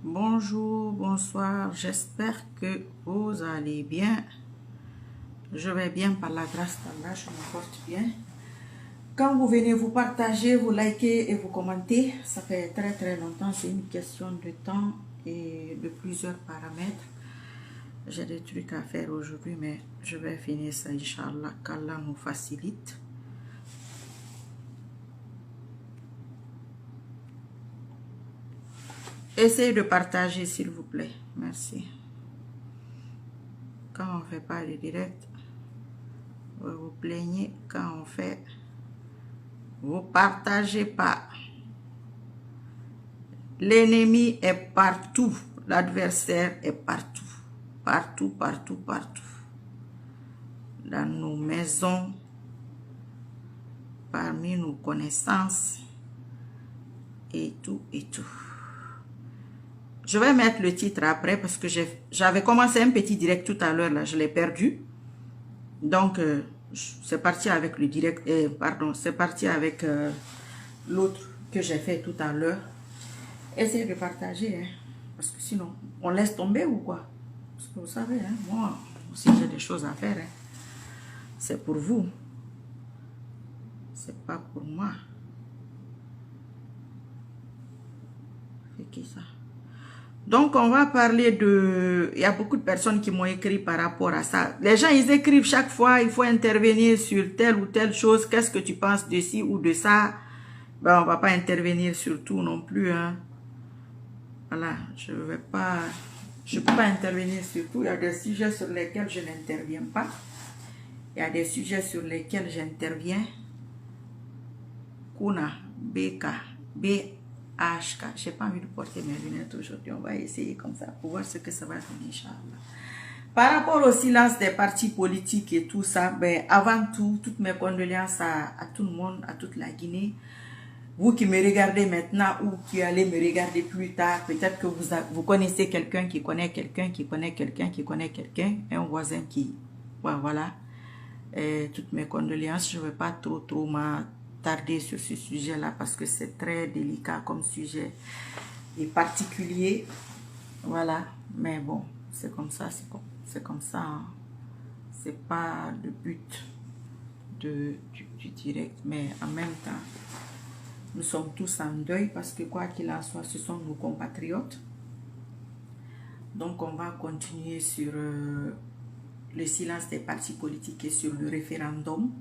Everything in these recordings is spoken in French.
Bonjour, bonsoir, j'espère que vous allez bien. Je vais bien par la grâce d'Allah, je me porte bien. Quand vous venez vous partager, vous likez et vous commentez, ça fait très longtemps, c'est une question de temps et de plusieurs paramètres. J'ai des trucs à faire aujourd'hui, mais je vais finir ça, Inch'Allah, qu'Allah nous facilite. Essayez de partager, s'il vous plaît. Merci. Quand on ne fait pas de direct, vous vous plaignez. Quand on fait, vous partagez pas. L'ennemi est partout. L'adversaire est partout. Partout. Dans nos maisons, parmi nos connaissances, et tout. Je vais mettre le titre après parce que j'avais commencé un petit direct tout à l'heure, là, je l'ai perdu. Donc, c'est parti avec le direct, c'est parti avec l'autre que j'ai fait tout à l'heure. Essayez de partager, hein, parce que sinon, on laisse tomber ou quoi? Parce que vous savez, hein, moi aussi j'ai des choses à faire. Hein. C'est pour vous. C'est pas pour moi. C'est qui ça? Donc, on va parler de... Il y a beaucoup de personnes qui m'ont écrit par rapport à ça. Les gens, ils écrivent chaque fois, il faut intervenir sur telle ou telle chose. Qu'est-ce que tu penses de ci ou de ça? Ben, on ne va pas intervenir sur tout non plus. Hein. Voilà, je ne peux pas intervenir sur tout. Il y a des sujets sur lesquels je n'interviens pas. Il y a des sujets sur lesquels j'interviens. Kuna, BK, BHK. Je n'ai pas envie de porter mes lunettes aujourd'hui. On va essayer comme ça pour voir ce que ça va donner, Inch'Allah. Par rapport au silence des partis politiques et tout ça, ben, avant tout, toutes mes condoléances à tout le monde, à toute la Guinée. Vous qui me regardez maintenant ou qui allez me regarder plus tard, peut-être que vous connaissez quelqu'un qui connaît quelqu'un, qui connaît quelqu'un, qui connaît quelqu'un, un voisin qui... Ouais, voilà. Toutes mes condoléances, je ne vais pas trop m'attarder sur ce sujet-là parce que c'est très délicat comme sujet et particulier. Voilà, mais bon, c'est comme ça, c'est comme ça. Hein. C'est pas le but du direct, mais en même temps, nous sommes tous en deuil parce que quoi qu'il en soit, ce sont nos compatriotes. Donc, on va continuer sur le silence des partis politiques et sur le référendum.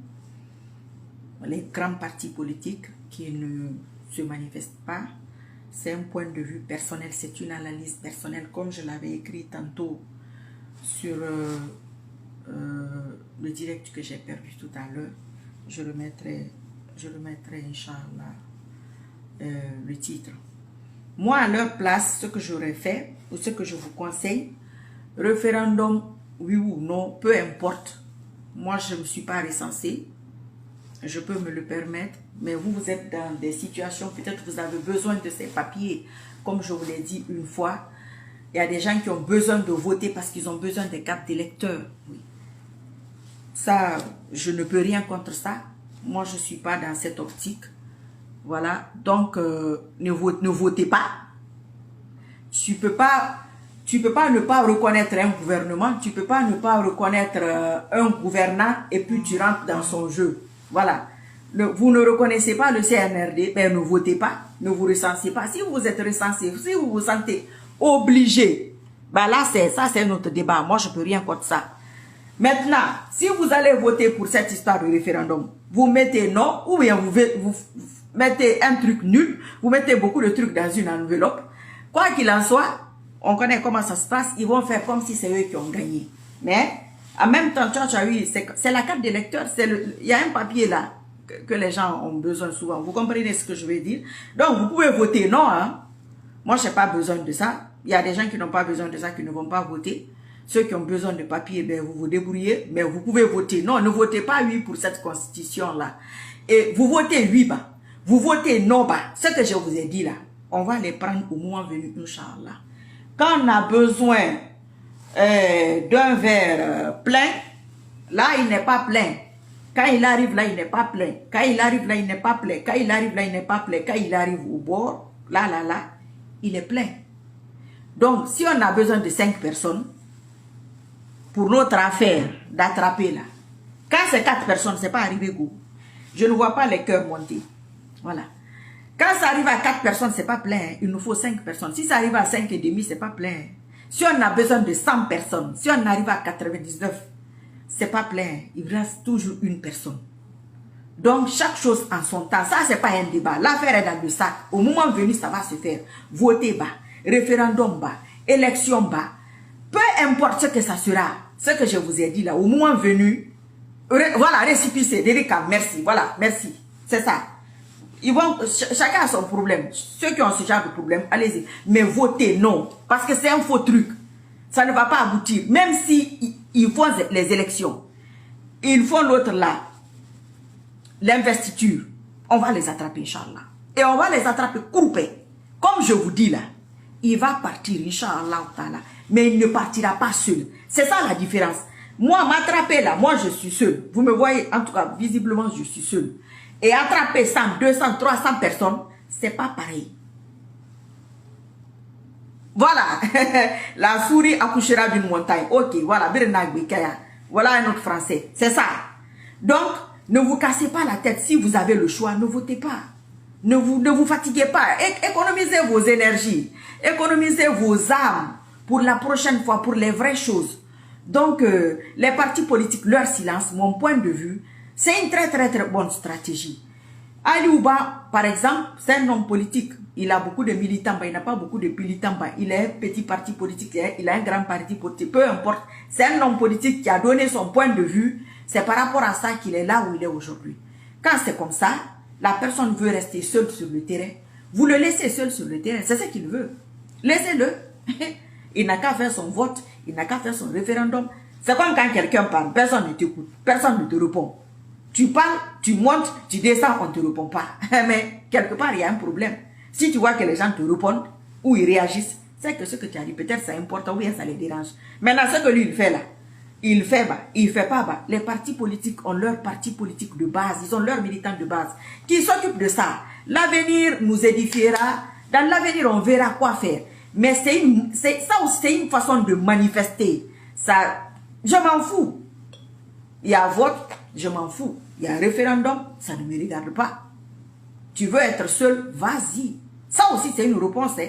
Les grands partis politiques qui ne se manifestent pas. C'est un point de vue personnel, c'est une analyse personnelle, comme je l'avais écrit tantôt sur le direct que j'ai perdu tout à l'heure. Je remettrai, Inch'Allah, le titre. Moi, à leur place, ce que j'aurais fait, ou ce que je vous conseille, référendum, oui ou non, peu importe. Moi, je ne me suis pas recensée. Je peux me le permettre. Mais vous êtes dans des situations, peut-être vous avez besoin de ces papiers. Comme je vous l'ai dit une fois, il y a des gens qui ont besoin de voter parce qu'ils ont besoin des cartes d'électeurs. Oui. Ça, je ne peux rien contre ça. Moi, je ne suis pas dans cette optique. Voilà. Donc, ne votez pas. Tu peux pas ne pas reconnaître un gouvernement. Tu ne peux pas ne pas reconnaître un gouvernant et puis tu rentres dans son jeu. Voilà. Vous ne reconnaissez pas le CNRD, ben ne votez pas, ne vous recensez pas. Si vous êtes recensé, si vous vous sentez obligé, ben là, c'est notre débat. Moi, je ne peux rien contre ça. Maintenant, si vous allez voter pour cette histoire de référendum, vous mettez non, ou bien vous mettez un truc nul, vous mettez beaucoup de trucs dans une enveloppe. Quoi qu'il en soit, on connaît comment ça se passe, ils vont faire comme si c'est eux qui ont gagné. Mais, en même temps, c'est la carte d'électeur, il y a un papier là, que les gens ont besoin souvent. Vous comprenez ce que je veux dire? Donc, vous pouvez voter non. Hein? Moi, je n'ai pas besoin de ça. Il y a des gens qui n'ont pas besoin de ça, qui ne vont pas voter. Ceux qui ont besoin de papier, ben, vous vous débrouillez. Mais vous pouvez voter non. Ne votez pas oui pour cette constitution-là. Et vous votez oui, bah. Vous votez non, bah. Ce que je vous ai dit là, on va les prendre au moment venu, Inch'Allah. Quand on a besoin d'un verre plein, là, il n'est pas plein. Quand il arrive là, il n'est pas plein. Quand il arrive là, il n'est pas plein. Quand il arrive là, il n'est pas plein. Quand il arrive au bord, là, il est plein. Donc, si on a besoin de 5 personnes, pour notre affaire d'attraper là, quand c'est 4 personnes, c'est pas arrivé go. Je ne vois pas les cœurs monter. Voilà. Quand ça arrive à 4 personnes, c'est pas plein. Il nous faut 5 personnes. Si ça arrive à 5 et demi, c'est pas plein. Si on a besoin de 100 personnes, si on arrive à 99, c'est pas plein. Il reste toujours une personne. Donc, chaque chose en son temps. Ça, c'est pas un débat. L'affaire est dans le sac. Au moment venu, ça va se faire. Voter bas, référendum bas, élection bas. Peu importe ce que ça sera, ce que je vous ai dit là, au moment venu, voilà, récipicé, délicat, merci, voilà, merci. C'est ça. Ils vont, chacun a son problème. Ceux qui ont ce genre de problème, allez-y. Mais votez, non. Parce que c'est un faux truc. Ça ne va pas aboutir. Même si ils font les élections, ils font l'autre là, l'investiture, on va les attraper, Inch'Allah. Et on va les attraper coupés. Comme je vous dis là, il va partir, Inch'Allah, mais il ne partira pas seul. C'est ça la différence. Moi, m'attraper là, moi je suis seul. Vous me voyez, en tout cas, visiblement, je suis seul. Et attraper 100, 200, 300 personnes, c'est pas pareil. Voilà. La souris accouchera d'une montagne. Ok, voilà. Voilà un autre français. C'est ça. Donc, ne vous cassez pas la tête. Si vous avez le choix, ne votez pas. Ne vous fatiguez pas. Économisez vos énergies. Économisez vos âmes pour la prochaine fois, pour les vraies choses. Donc, les partis politiques, leur silence, mon point de vue, c'est une très bonne stratégie. Ali Ouba, par exemple, c'est un homme politique. Il a beaucoup de militants, il n'a pas beaucoup de militants. Il est un petit parti politique, il a un grand parti politique. Peu importe, c'est un homme politique qui a donné son point de vue. C'est par rapport à ça qu'il est là où il est aujourd'hui. Quand c'est comme ça, la personne veut rester seule sur le terrain. Vous le laissez seul sur le terrain, c'est ce qu'il veut. Laissez-le. Il n'a qu'à faire son vote, il n'a qu'à faire son référendum. C'est comme quand quelqu'un parle, personne ne t'écoute, personne ne te répond. Tu parles, tu montes, tu descends, on ne te répond pas. Mais quelque part, il y a un problème. Si tu vois que les gens te répondent ou ils réagissent, c'est que ce que tu as dit, peut-être c'est important ou bien ça les dérange. Maintenant, ce que lui, il fait là, il fait bas, il fait pas bas. Les partis politiques ont leur parti politique de base, ils ont leurs militants de base qui s'occupent de ça. L'avenir nous édifiera. Dans l'avenir, on verra quoi faire. Mais ça aussi, c'est une façon de manifester. Ça, je m'en fous. Il y a vote, je m'en fous. Il y a un référendum, ça ne me regarde pas. Tu veux être seul, vas-y. Ça aussi, c'est une réponse. Hein.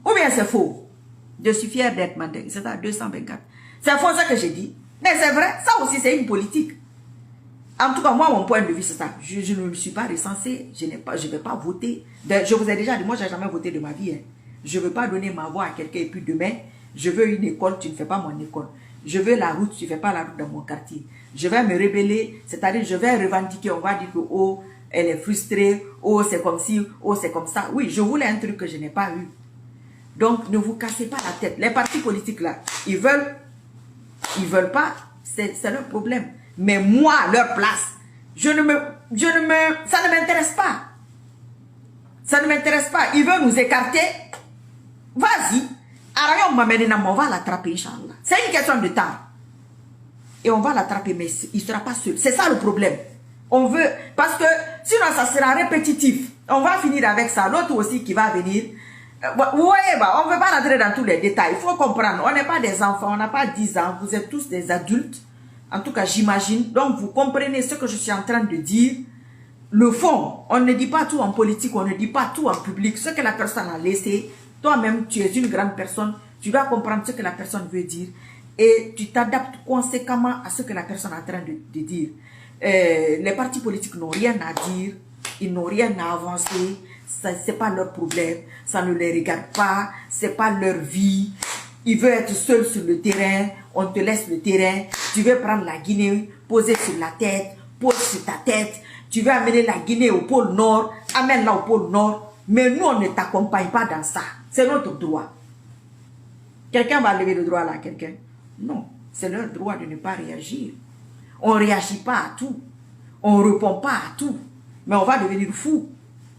Ou bien c'est faux. Je suis fier d'être mandé. C'est ça, 224. C'est faux ce que j'ai dit. Mais c'est vrai, ça aussi, c'est une politique. En tout cas, moi, mon point de vue, c'est ça. Je ne me suis pas recensé. Je ne vais pas voter. Je vous ai déjà dit, moi, je n'ai jamais voté de ma vie. Hein. Je ne veux pas donner ma voix à quelqu'un et puis demain, je veux une école, tu ne fais pas mon école. Je veux la route, tu ne fais pas la route dans mon quartier. Je vais me rebeller, c'est-à-dire je vais revendiquer, on va dire que oh, elle est frustrée, oh, c'est comme ci, oh, c'est comme ça. Oui, je voulais un truc que je n'ai pas eu. Donc, ne vous cassez pas la tête. Les partis politiques là, ils veulent pas, c'est leur problème. Mais moi, à leur place, ça ne m'intéresse pas. Ça ne m'intéresse pas. Ils veulent nous écarter. Vas-y. On va l'attraper, Inch'Allah. C'est une question de temps. Et on va l'attraper, mais il ne sera pas seul. C'est ça le problème. On veut, parce que sinon ça sera répétitif. On va finir avec ça. L'autre aussi qui va venir. Vous voyez, on ne veut pas rentrer dans tous les détails. Il faut comprendre. On n'est pas des enfants, on n'a pas 10 ans. Vous êtes tous des adultes. En tout cas, j'imagine. Donc, vous comprenez ce que je suis en train de dire. Le fond, on ne dit pas tout en politique, on ne dit pas tout en public. Ce que la personne a laissé, toi-même, tu es une grande personne. Tu dois comprendre ce que la personne veut dire. Et tu t'adaptes conséquemment à ce que la personne est en train de dire. Les partis politiques n'ont rien à dire. Ils n'ont rien à avancer. Ce n'est pas leur problème. Ça ne les regarde pas. Ce n'est pas leur vie. Ils veulent être seuls sur le terrain. On te laisse le terrain. Tu veux prendre la Guinée, poser sur la tête, pose sur ta tête. Tu veux amener la Guinée au pôle Nord, amène-la au pôle Nord. Mais nous, on ne t'accompagne pas dans ça. C'est notre droit. Quelqu'un va lever le droit là à quelqu'un? Non. C'est leur droit de ne pas réagir. On ne réagit pas à tout. On ne répond pas à tout. Mais on va devenir fou.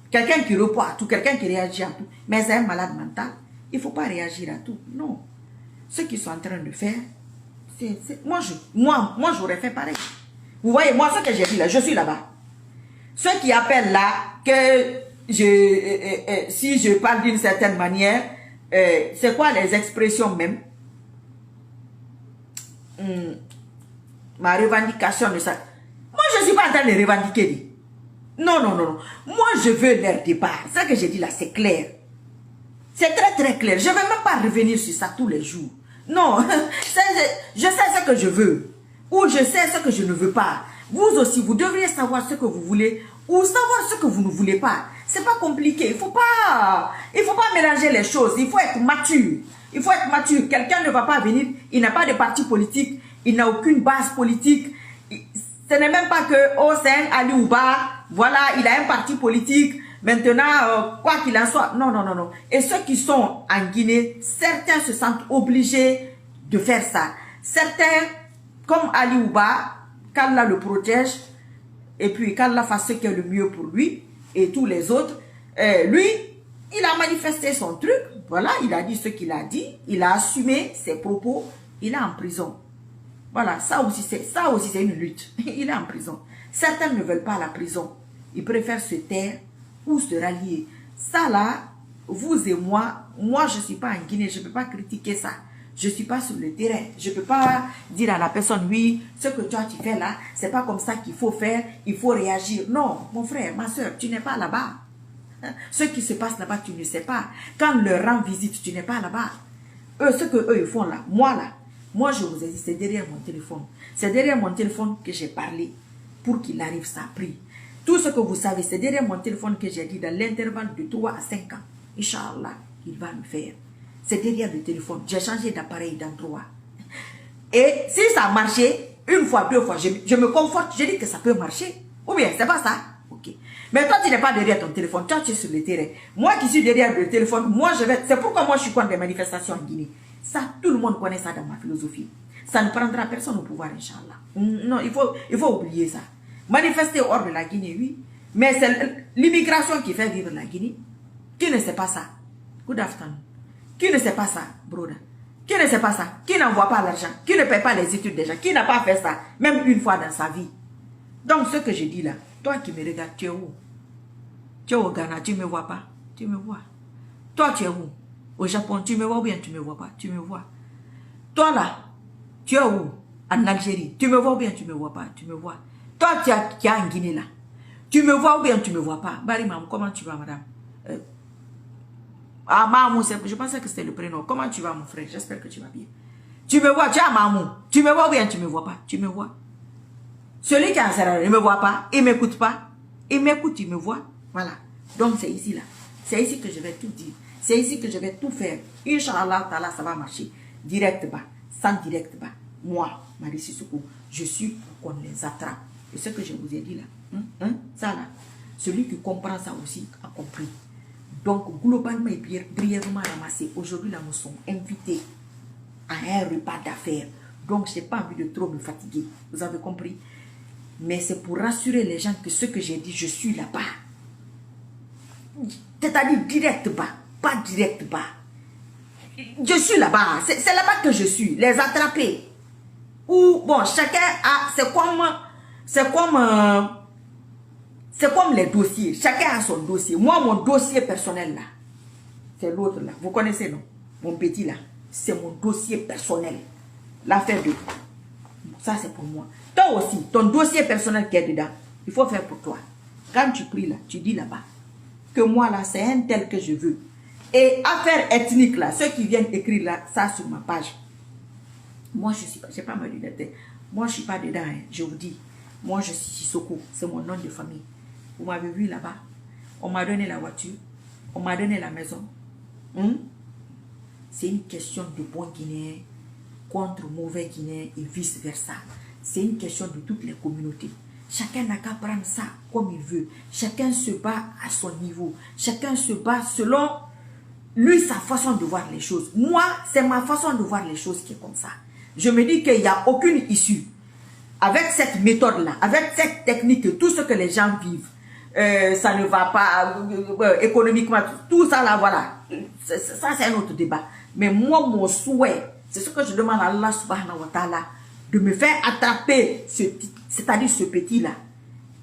Quelqu'un qui répond à tout, quelqu'un qui réagit à tout. Mais c'est un malade mental. Il ne faut pas réagir à tout. Non. Ce qu'ils sont en train de faire, moi, j'aurais fait pareil. Vous voyez, moi, ce que j'ai dit là, je suis là-bas. Ceux qui appellent là, que si je parle d'une certaine manière, c'est quoi les expressions même? Ma revendication de ça. Moi, je ne suis pas en train de revendiquer. Non, non, non, non. Moi, je veux leur départ. Ce que j'ai dit là, c'est clair. C'est très, très clair. Je ne vais même pas revenir sur ça tous les jours. Non, je sais ce que je veux. Ou je sais ce que je ne veux pas. Vous aussi, vous devriez savoir ce que vous voulez ou savoir ce que vous ne voulez pas. C'est pas compliqué. Il faut pas mélanger les choses. Il faut être mature. Il faut être mature. Quelqu'un ne va pas venir. Il n'a pas de parti politique. Il n'a aucune base politique. Ce n'est même pas que, oh, c'est un Ali Ouba. Voilà, il a un parti politique. Maintenant, quoi qu'il en soit. Non, non, non, non. Et ceux qui sont en Guinée, certains se sentent obligés de faire ça. Certains, comme Ali Ouba, qu'Allah le protège, et puis qu'Allah fasse ce qui est le mieux pour lui, et tous les autres, lui, il a manifesté son truc, voilà, il a dit ce qu'il a dit, il a assumé ses propos, il est en prison. Voilà, ça aussi c'est une lutte. Il est en prison. Certains ne veulent pas la prison. Ils préfèrent se taire ou se rallier. Ça là, vous et moi je ne suis pas en Guinée, je ne peux pas critiquer ça. Je ne suis pas sur le terrain. Je ne peux pas dire à la personne, oui, ce que toi tu fais là, c'est pas comme ça qu'il faut faire, il faut réagir. Non, mon frère, ma soeur, tu n'es pas là-bas. Ce qui se passe là-bas, tu ne sais pas. Quand leur rend visite, tu n'es pas là-bas. Eux, ce qu'eux ils font là, moi je vous ai dit, c'est derrière mon téléphone. C'est derrière mon téléphone que j'ai parlé pour qu'il arrive, ça a pris. Tout ce que vous savez, c'est derrière mon téléphone que j'ai dit dans l'intervalle de 3 à 5 ans. Inch'Allah, il va le faire. C'est derrière le téléphone. J'ai changé d'appareil d'endroit. Et si ça a marché, une fois, deux fois, je me conforte, je dis que ça peut marcher. Ou bien, c'est pas ça. Ok. Mais toi, tu n'es pas derrière ton téléphone. Toi, tu es sur le terrain. Moi qui suis derrière le téléphone, moi, je vais... C'est pourquoi moi, je suis contre les manifestations en Guinée. Ça, tout le monde connaît ça dans ma philosophie. Ça ne prendra personne au pouvoir, Inch'Allah. Non, il faut oublier ça. Manifester hors de la Guinée, oui. Mais c'est l'immigration qui fait vivre la Guinée. Qui ne sait pas ça? Good afternoon. Qui ne sait pas ça, brother? Qui ne sait pas ça? Qui n'envoie pas l'argent? Qui ne paie pas les études des gens? Qui n'a pas fait ça, même une fois dans sa vie? Donc, ce que je dis là, toi qui me regardes, tu es où? Tu es au Ghana, tu ne me vois pas? Tu me vois. Toi, tu es où? Au Japon, tu me vois ou bien tu ne me vois pas? Tu me vois. Toi là, tu es où? En Algérie, tu me vois ou bien tu ne me vois pas? Tu me vois. Toi qui es en Guinée là, tu me vois ou bien tu ne me vois pas? Bari Mam, comment tu vas, madame? Ah, Mamou, je pensais que c'était le prénom. Comment tu vas, mon frère? J'espère que tu vas bien. Tu me vois, tu es à Mamou. Tu me vois ou bien tu ne me vois pas? Tu me vois. Celui qui est en Sierra Leone ne me voit pas, il ne m'écoute pas. Il m'écoute, il me voit. Voilà. Donc, c'est ici là. C'est ici que je vais tout dire. C'est ici que je vais tout faire. Inch'Allah, ça va marcher. Direct bas, sans direct bas. Moi, Marie Sissoko, je suis pour qu'on les attrape. Et ce que je vous ai dit là, ça là, celui qui comprend ça aussi a compris. Donc, globalement et brièvement ramassé, aujourd'hui, là, nous sommes invités à un repas d'affaires. Donc, je n'ai pas envie de trop me fatiguer. Vous avez compris? Mais c'est pour rassurer les gens que ce que j'ai dit, je suis là-bas. C'est-à-dire direct bas, pas direct bas. Je suis là-bas. C'est là-bas que je suis. Les attraper. Ou, bon, chacun a... C'est comme les dossiers. Chacun a son dossier. Moi, mon dossier personnel là, c'est l'autre là. Vous connaissez, non? Mon petit là. C'est mon dossier personnel. L'affaire de... Ça, c'est pour moi. Toi aussi, ton dossier personnel qui est dedans, il faut faire pour toi. Quand tu pries là, tu dis là-bas que moi là, c'est un tel que je veux. Et affaire ethnique là, ceux qui viennent écrire là, ça sur ma page. Moi, je suis pas, j'ai pas ma lunette. Moi, je suis pas dedans, hein, je vous dis. Moi, je suis Sissoko, c'est mon nom de famille. Vous m'avez vu là-bas. On m'a donné la voiture. On m'a donné la maison. C'est une question de bon Guinéen contre mauvais Guinéen et vice-versa. C'est une question de toutes les communautés. Chacun n'a qu'à prendre ça comme il veut. Chacun se bat à son niveau. Chacun se bat selon lui, sa façon de voir les choses. Moi, c'est ma façon de voir les choses qui est comme ça. Je me dis qu'il n'y a aucune issue. Avec cette méthode-là, avec cette technique, tout ce que les gens vivent, ça ne va pas économiquement, tout ça là, voilà. Ça, c'est un autre débat. Mais moi, mon souhait, c'est ce que je demande à Allah subhanahu wa ta'ala, de me faire attraper, c'est-à-dire ce petit-là.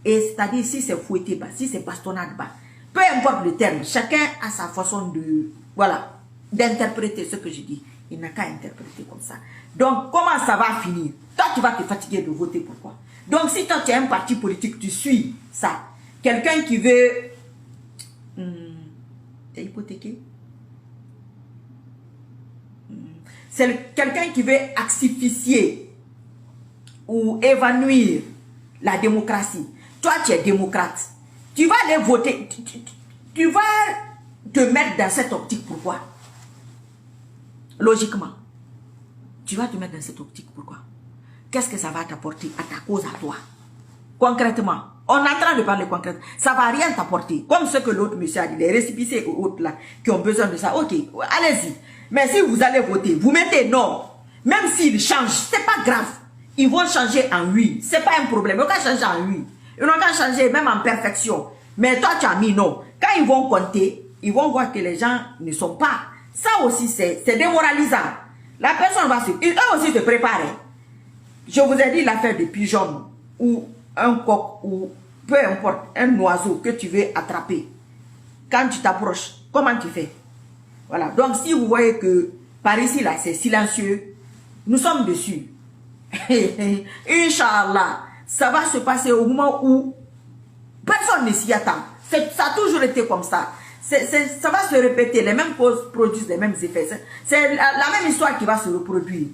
Et c'est-à-dire si c'est fouetté bas, si c'est bastonnade bas. Peu importe le terme, chacun a sa façon de... Voilà. d'interpréter ce que je dis. Il n'a qu'à interpréter comme ça. Donc, comment ça va finir? Toi, tu vas te fatiguer de voter. Pourquoi? Donc, si toi, tu es un parti politique, tu suis ça. Quelqu'un qui veut... t'es hypothéqué? C'est quelqu'un qui veut asphyxier ou évanouir la démocratie. Toi, tu es démocrate. Tu vas aller voter. Tu vas te mettre dans cette optique. Pourquoi? Logiquement. Tu vas te mettre dans cette optique. Pourquoi? Qu'est-ce que ça va t'apporter à ta cause, à toi? Concrètement. On est en train de parler concrètement. Ça ne va rien t'apporter. Comme ce que l'autre monsieur a dit, les récipicés ou autres là, qui ont besoin de ça. Ok, allez-y. Mais si vous allez voter, vous mettez non. Même s'ils changent, ce n'est pas grave. Ils vont changer en oui. Ce n'est pas un problème. Ils vont pas changer en oui. Ils n'ont pas changer même en perfection. Mais toi, tu as mis non. Quand ils vont compter, ils vont voir que les gens ne sont pas. Ça aussi, c'est démoralisant. La personne va se... Eux aussi se préparer. Je vous ai dit l'affaire des pigeons ou un coq ou peu importe, un oiseau que tu veux attraper. Quand tu t'approches, comment tu fais? Voilà. Donc, si vous voyez que par ici, là, c'est silencieux, nous sommes dessus. Inch'Allah, ça va se passer au moment où personne ne s'y attend. Ça a toujours été comme ça. Ça va se répéter. Les mêmes causes produisent les mêmes effets. C'est la même histoire qui va se reproduire.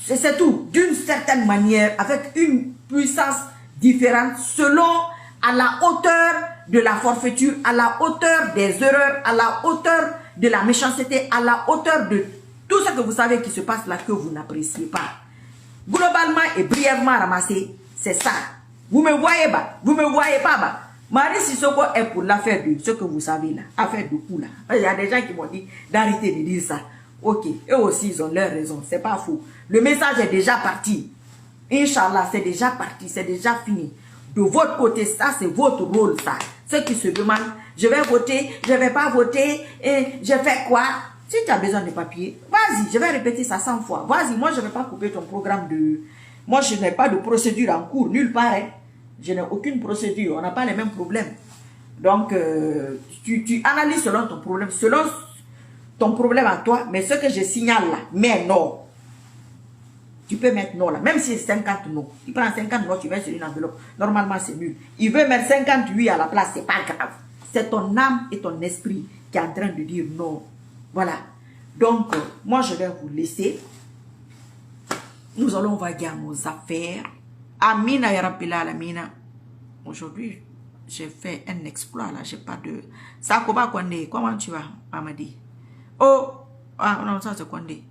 C'est tout. D'une certaine manière, avec une puissance différente, selon à la hauteur de la forfaiture, à la hauteur des erreurs, à la hauteur de la méchanceté, à la hauteur de tout ce que vous savez qui se passe là que vous n'appréciez pas. Globalement et brièvement ramassé, c'est ça. Vous me voyez pas, vous me voyez pas. Bah. Marie Sissoko est pour l'affaire de ce que vous savez là, affaire de coup là. Il y a des gens qui m'ont dit d'arrêter de dire ça. Ok, eux aussi ils ont leur raison, c'est pas faux. Le message est déjà parti. Inch'Allah, c'est déjà parti, c'est déjà fini. De votre côté, ça c'est votre rôle ça. Ceux qui se demandent, je vais voter, je vais pas voter, et je fais quoi? Si tu as besoin de papier, vas-y, je vais répéter ça 100 fois. Vas-y, moi je ne vais pas couper ton programme de... Moi je n'ai pas de procédure en cours, nulle part. Hein. Je n'ai aucune procédure, on n'a pas les mêmes problèmes. Donc, tu analyses selon ton problème, selon ton problème à toi, mais ce que je signale là, mais non. Tu peux mettre non là, même si c'est 50 non. Tu prends 50 non, tu mets sur une enveloppe. Normalement, c'est nul. Il veut mettre 58 à la place, c'est pas grave. C'est ton âme et ton esprit qui est en train de dire non. Voilà. Donc, moi, je vais vous laisser. Nous allons vaguer à nos affaires. Amina ya Rabbil Alamina. Aujourd'hui, j'ai fait un exploit là. J'ai pas de... Sakoba Kwande, comment tu vas, Amadi? Oh, ah non, ça c'est Kwande.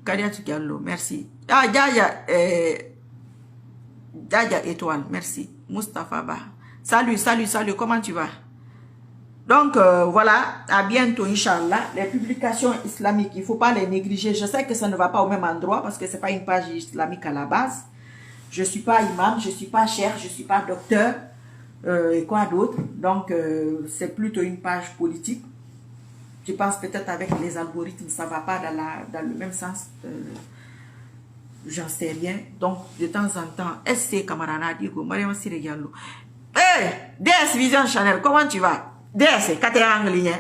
Kadiatou Diallo, merci. Ah, Djaya Étoile, merci. Mustapha Ba. Salut, salut, salut, comment tu vas? Donc, voilà, à bientôt, Inch'Allah. Les publications islamiques, il ne faut pas les négliger. Je sais que ça ne va pas au même endroit parce que ce n'est pas une page islamique à la base. Je ne suis pas imam, je ne suis pas cher, je ne suis pas docteur et quoi d'autre. Donc, c'est plutôt une page politique. Je pense peut-être avec les algorithmes, ça ne va pas dans le même sens. J'en sais rien. Donc, de temps en temps, SC Camarana Digo, Mariam Sire Diallo. Hey, DS Vision Channel, comment tu vas? DS, Katerang Lien.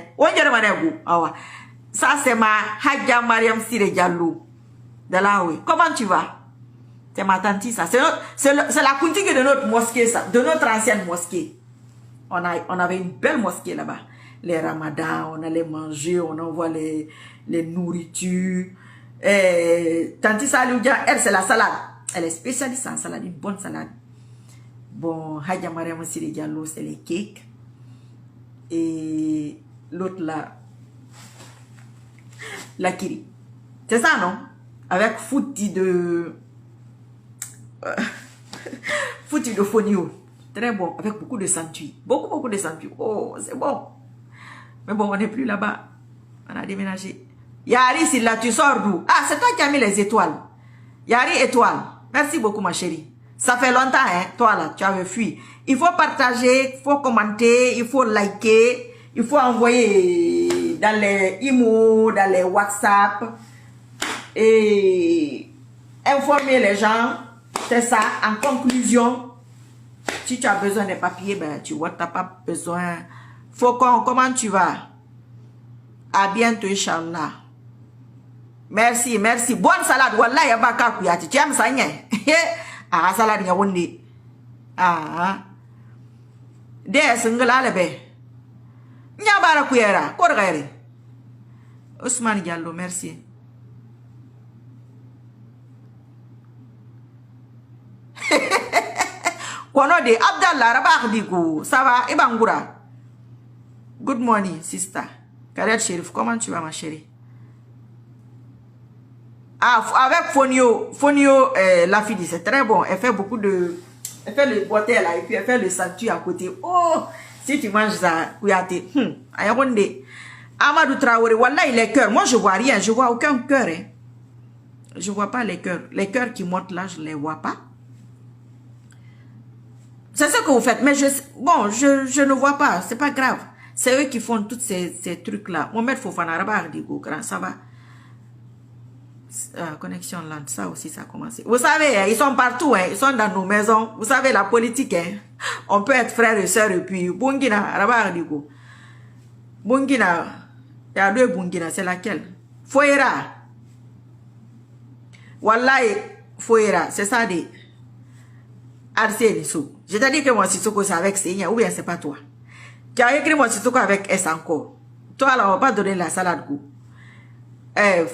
Ça, c'est ma Hadja Mariam Sire Diallo. De là, oui. Comment tu vas? C'est ma tante, ça. C'est la countine de notre mosquée, ça. De notre ancienne mosquée. On avait une belle mosquée là-bas. Les ramadans, on allait manger, on envoie les nourritures. Tanti Saloudia, elle, c'est la salade. Elle est spécialiste en salade, une bonne salade. Bon, Hadja Mariam Sire Diallo, c'est les cakes. Et l'autre là, la kiri. C'est ça, non? Avec fouti de... fouti de fonio. Très bon, avec beaucoup de santui. Beaucoup de santui. Oh, c'est bon. Mais bon, on n'est plus là-bas. On a déménagé. Yari, si là, tu sors d'où? Ah, c'est toi qui as mis les étoiles. Yari, étoile. Merci beaucoup, ma chérie. Ça fait longtemps, hein, toi là, tu avais fui. Il faut partager, il faut commenter, il faut liker, il faut envoyer dans les emails, dans les WhatsApp et informer les gens. C'est ça. En conclusion, si tu as besoin de papiers, ben, tu vois, tu n'as pas besoin. Comment tu vas? À bientôt, Inch'Allah. Merci, merci. Bonne salade. Wallah, ya baka kuyati. Tu aimes ça, nye? Ah, salade ya wundi. Ah. Des ngala lebe. Nya bara kuyera. Korgaire. Ousmane Diallo, merci. Kono de Abdallah Rabah Digo. Ça va, Ibangura. Good morning, sister. Karet Chérif, comment tu vas, ma chérie? Ah, avec Fonio, la fille, c'est très bon. Elle fait beaucoup de... Elle fait le boîtier là, et puis elle fait le sanctuy à côté. Oh, si tu manges ça, Kouyate. Ayaronde. Amadou Traoré, voilà, il est cœur. Moi, je vois rien, je vois aucun cœur. Hein. Je vois pas les cœurs. Les cœurs qui montent là, je les vois pas. C'est ce que vous faites, mais je ne vois pas, c'est pas grave. C'est eux qui font tous ces trucs-là. Mohamed Fofana Rabar Digo, ça va. Connexion land, ça aussi, ça a commencé. Vous savez, hein, ils sont partout, hein, ils sont dans nos maisons. Vous savez, la politique, hein, on peut être frère et soeur, et puis, Bungina, Rabar Digo. Bungina, il y a deux Bungina, c'est laquelle? Foira. Wallahi, Foira, c'est ça des... Arsène. Je t'ai dit que mon Sissoko c'est avec Seigneur, ou bien c'est pas toi. Tu as écrit mon Sissoko avec S encore. Toi là, on va pas donner la salade goût.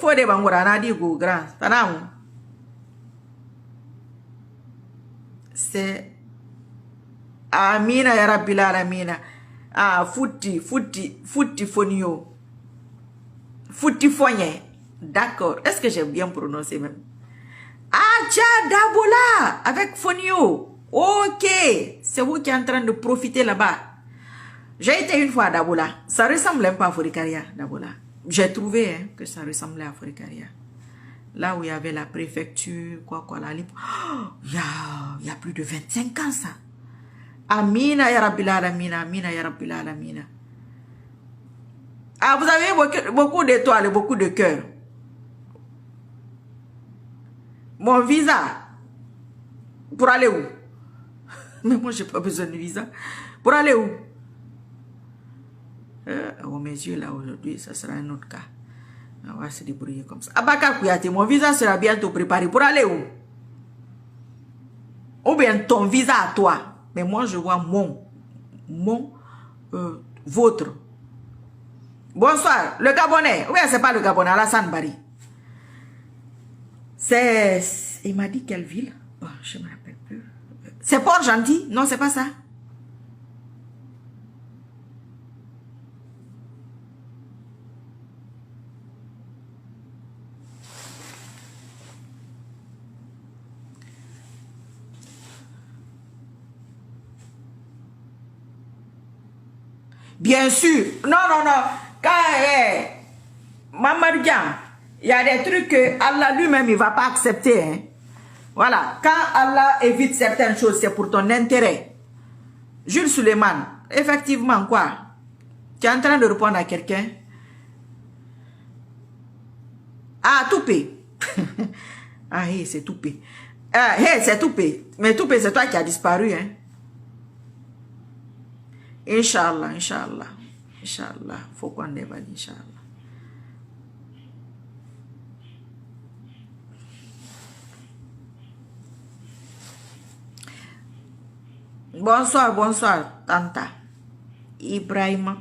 Faut des bangoura, on a dit goût grand. C'est Amina ya Rabbil Alamina. Ah, fouti fonio. Fouti foignet. D'accord. Est-ce que j'ai bien prononcé même? Ah, tiens, Dabola, avec Fonio. Ok, c'est vous qui êtes en train de profiter là-bas. J'ai été une fois à Dabola. Ça ressemble un peu à Forikaria, Dabola. J'ai trouvé hein, que ça ressemblait à Forikaria. Là où il y avait la préfecture, là. Il y a plus de 25 ans, ça. Amina ya Rabbil Alamina, Amina ya Rabbil Alamina. Ah, vous avez beaucoup d'étoiles et beaucoup de cœurs. Mon visa, pour aller où? Mais moi, j'ai pas besoin de visa. Pour aller où? Oh, mes yeux, là, aujourd'hui, ça sera un autre cas. On va se débrouiller comme ça. Abaka Kouyate, mon visa sera bientôt préparé. Pour aller où? Ou bien ton visa à toi. Mais moi, je vois votre. Bonsoir, le Gabonais. Ou bien c'est pas le Gabonais, Alassane Bari. C'est... Il m'a dit quelle ville? Oh, je me rappelle plus. C'est Port-Gentil? Non, c'est pas ça. Bien sûr. Non. Quand Mamadou Dian, il y a des trucs que Allah lui-même, il ne va pas accepter. Hein. Voilà. Quand Allah évite certaines choses, c'est pour ton intérêt. Jules Suleiman, effectivement, quoi? Tu es en train de répondre à quelqu'un? Ah, Toupé. Ah, hey, c'est Toupé. Hey, c'est Toupé. Mais Toupé, c'est toi qui as disparu, hein? Inch'Allah. Faut qu'on évalue, Inch'Allah. Bonsoir, Tanta. Ibrahima,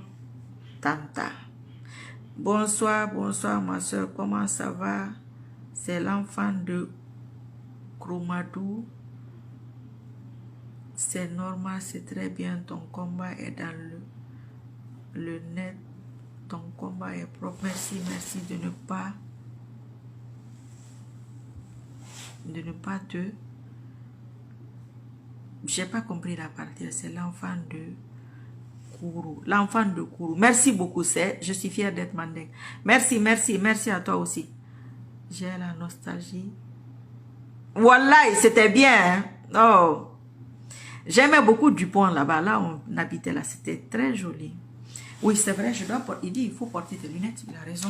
Tanta. Bonsoir, ma soeur, comment ça va? C'est l'enfant de Kromadou. C'est normal, c'est très bien. Ton combat est dans le net. Ton combat est propre. Merci de ne pas te... J'ai pas compris la partie. C'est l'enfant de Kourou. L'enfant de Kourou. Merci beaucoup, je suis fière d'être Mandeng. Merci à toi aussi. J'ai la nostalgie. Wallah, c'était bien. Hein? Oh. J'aimais beaucoup Dupont là-bas. Là, on habitait là. C'était très joli. Oui, c'est vrai, je dois porter. Il dit, il faut porter tes lunettes. Il a raison.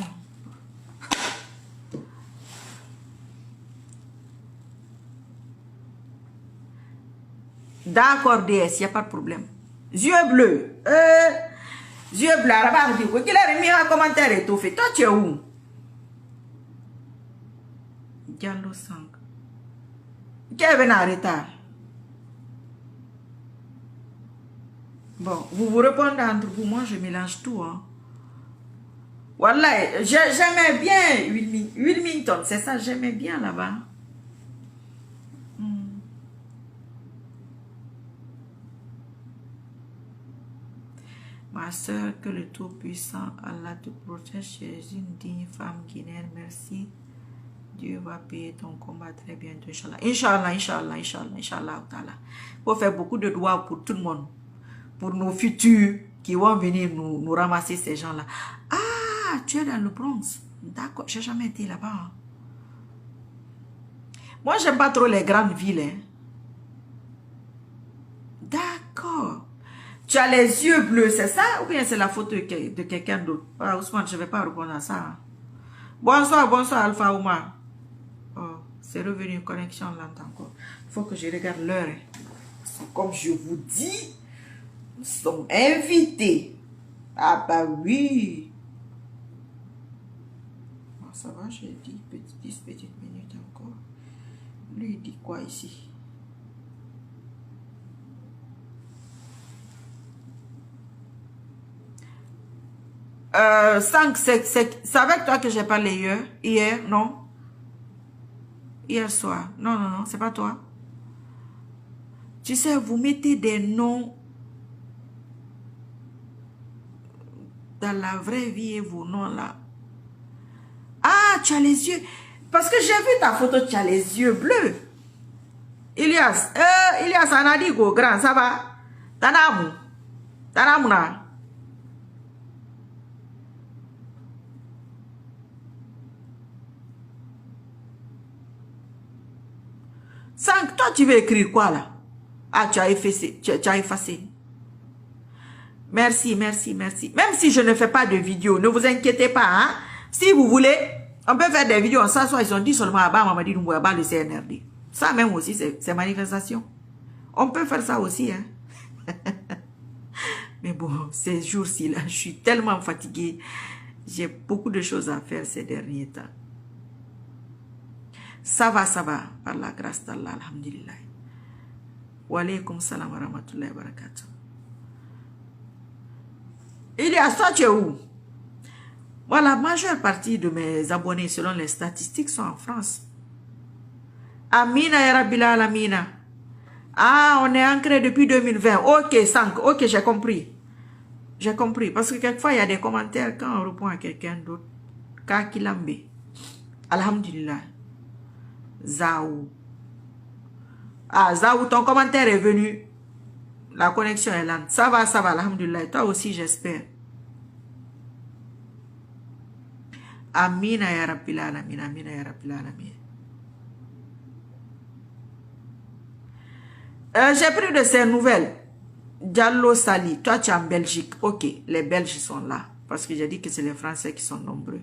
D'accord, DS, il n'y a pas de problème. Yeux bleus. Yeux bleus. Qu'il a remis un commentaire étouffé. Toi, tu es où? Diallo 5. Qui est venu en retard? Bon, vous répondez entre vous, moi je mélange tout. Hein. Voilà, j'aimais bien Wilmington, c'est ça, j'aimais bien là-bas. Ma soeur, que le Tout-Puissant Allah te protège, tu es une digne femme guinéenne, merci. Dieu va payer ton combat très bientôt, Inch'Allah. Inch'Allah, Inch'Allah, Inch'Allah, Inch'Allah. Il faut faire beaucoup de doigts pour tout le monde. Pour nos futurs qui vont venir nous ramasser ces gens-là. Ah, tu es dans le Bronx. D'accord, j'ai jamais été là-bas. Moi, j'aime pas trop les grandes villes. Hein. D'accord. Tu as les yeux bleus, c'est ça? Ou bien c'est la photo de quelqu'un d'autre? Ah, Ousmane, je ne vais pas répondre à ça. Hein. Bonsoir, bonsoir, Alpha Oumar. Oh, c'est revenu, connexion lente encore. Il faut que je regarde l'heure. Comme je vous dis, nous sommes invités. Ah bah oui. Bon, ça va, j'ai dit 10 petites minutes encore. Lui, il dit quoi ici? C'est avec toi que j'ai parlé hier, non? Hier soir. Non, non, non, c'est pas toi. Tu sais, vous mettez des noms dans la vraie vie et vos noms là. Ah, tu as les yeux. Parce que j'ai vu ta photo, tu as les yeux bleus. Ilias, Anadigo, grand, ça va? Tanamuna. Sank, toi tu veux écrire quoi là? Ah, tu as effacé. Tu as effacé. Merci, merci, merci. Même si je ne fais pas de vidéo, ne vous inquiétez pas. Hein? Si vous voulez, on peut faire des vidéos. On s'assoit, ils ont dit seulement à Mamadi Doumbouaba, le CNRD. Ça même aussi, c'est manifestation. On peut faire ça aussi. Hein? Mais bon, ces jours-ci, là, je suis tellement fatiguée. J'ai beaucoup de choses à faire ces derniers temps. Ça va, par la grâce d'Allah, alhamdulillah. Wa alaykum salam wa rahmatullahi wa barakatuh. Il y a ça, tu es où? Moi, la majeure partie de mes abonnés, selon les statistiques, sont en France. Amina ya Rabbil Alamina. Ah, on est ancré depuis 2020. Ok, Sank, ok, j'ai compris. J'ai compris. Parce que quelquefois, il y a des commentaires quand on répond à quelqu'un d'autre. Kakilambe. Alhamdulillah. Zaou. Ah, Zaou, ton commentaire est venu. La connexion est lente. Ça va, alhamdulillah. Toi aussi, j'espère. Amina ya Rabbil Alamin. Amina ya Rabbil Alamin. J'ai pris de ces nouvelles. Diallo Sali, toi tu es en Belgique. Ok, les Belges sont là. Parce que j'ai dit que c'est les Français qui sont nombreux.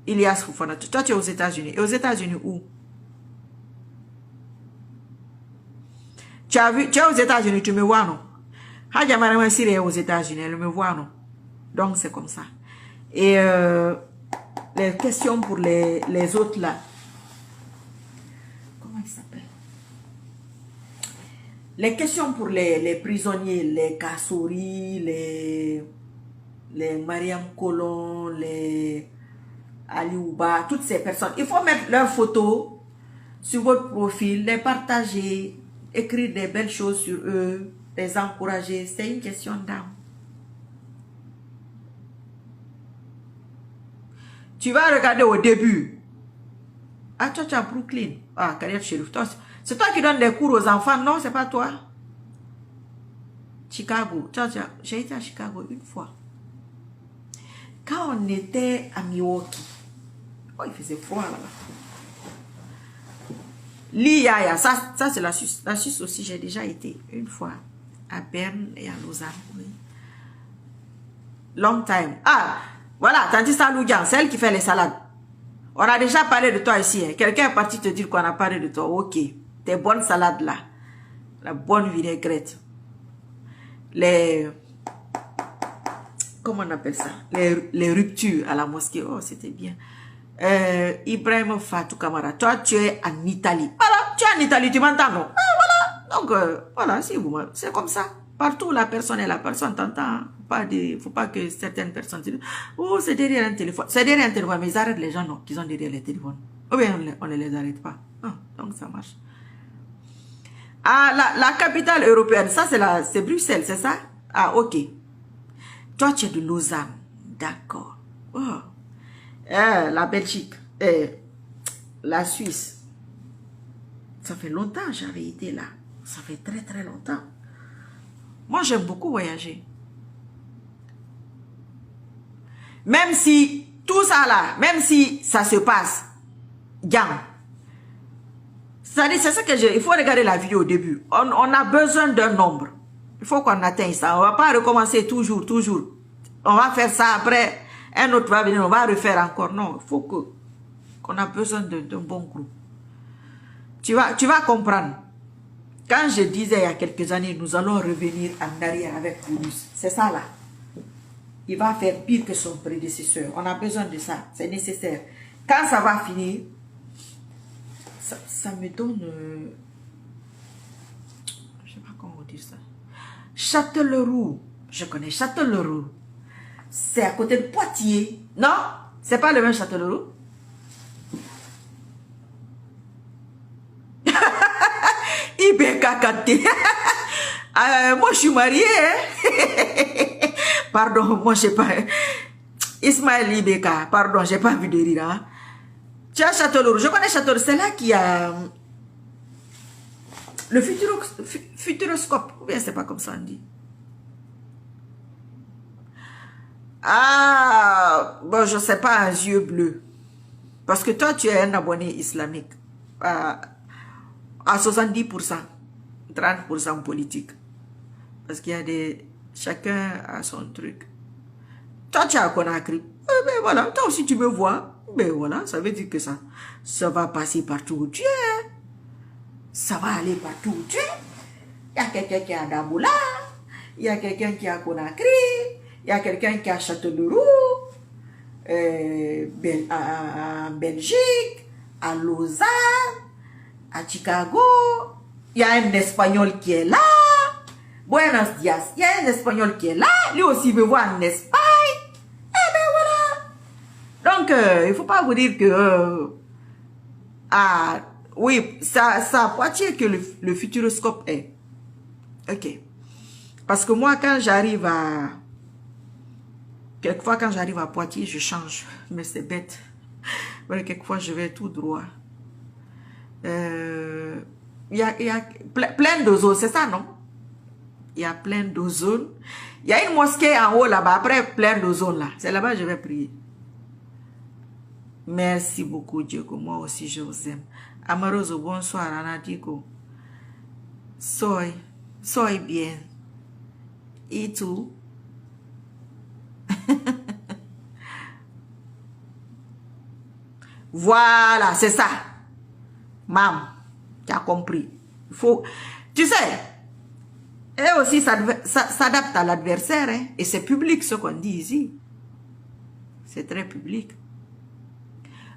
Ilias Fofana, toi tu es aux États-Unis. Et aux États-Unis où? Tu as vu, tu es aux États-Unis, tu me vois, non? Hadja Mariama Siri est aux États-Unis, elle me voit, non? Donc c'est comme ça. Et les questions pour les autres là. Comment ils s'appellent? Les questions pour les prisonniers, les Kassouri, les Mariam Colon, les Aliouba, toutes ces personnes. Il faut mettre leurs photos sur votre profil, les partager, écrire des belles choses sur eux, les encourager. C'est une question d'âme. Tu vas regarder au début. Ah, toi, tu es à Brooklyn. Ah, Kariat Chérif. C'est toi qui donnes des cours aux enfants, non? C'est pas toi? Chicago. J'ai été à Chicago une fois. Quand on était à Milwaukee, oh, il faisait froid là-bas. L'IA, ça c'est la Suisse. La Suisse aussi, j'ai déjà été une fois à Berne et à Lausanne. Oui. Long time. Ah, voilà, Tanti Saloudian, c'est elle qui fait les salades. On a déjà parlé de toi ici. Hein. Quelqu'un est parti te dire qu'on a parlé de toi. Ok. Tes bonnes salades là. La bonne vinaigrette. Les... comment on appelle ça? Les ruptures à la mosquée. Oh, c'était bien. Ibrahim Fatou Kamara, toi, tu es en Italie. Voilà, tu es en Italie, tu m'entends, non? Ah, voilà. Donc, voilà, c'est comme ça. Partout, la personne est la personne, t'entends. Faut pas que certaines personnes disent, oh, c'est derrière un téléphone. C'est derrière un téléphone, mais ils arrêtent les gens, non, qui sont derrière les téléphones. Ou bien, on ne les arrête pas. Ah, donc, ça marche. Ah, la capitale européenne, ça, c'est Bruxelles, c'est ça? Ah, ok. Toi, tu es de Lausanne. D'accord. Oh. La Belgique. La Suisse. Ça fait longtemps que j'avais été là. Ça fait très, très longtemps. Moi, j'aime beaucoup voyager. Même si tout ça là, même si ça se passe, gamme. C'est ça que il faut regarder la vidéo au début. On a besoin d'un nombre. Il faut qu'on atteigne ça. On ne va pas recommencer toujours. On va faire ça après. Un autre va venir, on va refaire encore. Non, il faut qu'on a besoin d'un bon groupe. Tu vas comprendre. Quand je disais il y a quelques années, nous allons revenir en arrière avec Purus. C'est ça là. Il va faire pire que son prédécesseur. On a besoin de ça. C'est nécessaire. Quand ça va finir, ça me donne... je ne sais pas comment dire ça. Châtellerault. Je connais Châtellerault. C'est à côté de Poitiers. Non? C'est pas le même Châtellerault? IBK4T. Moi, je suis mariée. Hein? Pardon, moi, je sais pas. Ismaël IBK. Pardon, j'ai pas vu de rire. Hein? Tu as Châtellerault. Je connais Châtellerault. C'est là qu'il y a le futuroscope. Ou bien c'est pas comme ça on dit. Ah, bon, je sais pas, un yeux bleu. Parce que toi, tu es un abonné islamique. À 70%. 30% politique. Parce qu'il y a des... Chacun a son truc. Toi, tu as Conakry. Ben voilà, toi aussi tu me vois. Ben voilà, ça veut dire que ça va passer partout où tu es. Ça va aller partout où tu es. Il y a quelqu'un qui est à Daboula. Il y a quelqu'un qui est à Conakry. Il y a quelqu'un qui est à Châtellerault. À Belgique. À Lausanne. À Chicago. Il y a un Espagnol qui est là. Buenos dias. Il y a un Espagnol qui est là. Lui aussi me voit en Espagne. Eh ben voilà. Donc, il ne faut pas vous dire que... oui, ça Poitiers que le futuroscope est. Ok. Parce que moi, quand j'arrive à... Quelquefois, quand j'arrive à Poitiers, je change. Mais c'est bête. Voilà, quelquefois, je vais tout droit. Il y a plein de zones, c'est ça, non? Il y a plein de zones. Il y a une mosquée en haut là-bas, après plein de zones là. C'est là-bas que je vais prier. Merci beaucoup, Diego. Moi aussi, je vous aime. Amoroso, bonsoir, Anadigo. Soy bien. Et tout. Voilà, c'est ça. Mam, tu as compris. Il faut... Tu sais, et aussi, ça s'adapte à l'adversaire. Hein, et c'est public ce qu'on dit ici. C'est très public.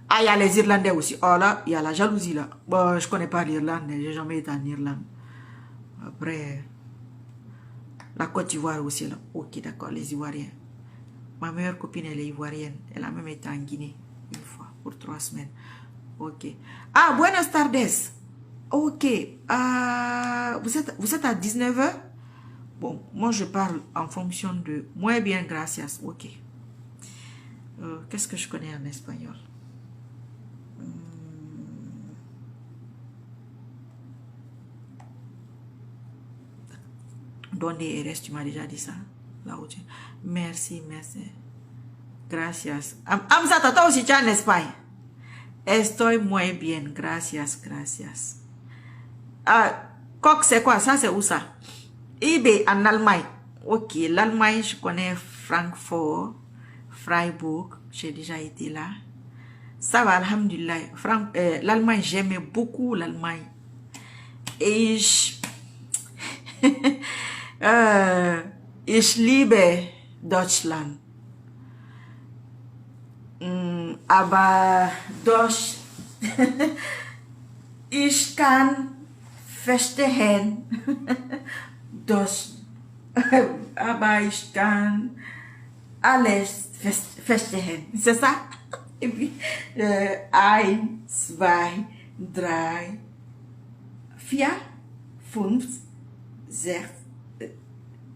Ah, il y a les Irlandais aussi. Oh là, il y a la jalousie là. Bon, je ne connais pas l'Irlande. Je n'ai jamais été en Irlande. Après, la Côte d'Ivoire aussi là. Ok, d'accord, les Ivoiriens. Ma meilleure copine, elle est ivoirienne. Elle a même été en Guinée une fois, pour 3 semaines. Ok. Ah, buenas tardes. Ok. Vous êtes à 19h? Bon, moi je parle en fonction de... Muy bien, gracias. Ok. Qu'est-ce que je connais en espagnol? Donde eres? Tu m'as déjà dit ça. Là où tu... Merci. Gracias. Amzata, toi aussi tu es en Espagne. Estoy muy bien. Gracias. Coq, c'est quoi? Ça, c'est où ça? eBay en Allemagne. Ok, l'Allemagne, je connais Francfort, Freiburg. J'ai déjà été là. Ça va, alhamdulillah. L'Allemagne, j'aimais beaucoup l'Allemagne. Ich liebe Deutschland. Aber ich kann verstehen. Deutsch. Aber ich kann alles verstehen. C'est ça? Et puis, 1, 2, 3, 4, 5,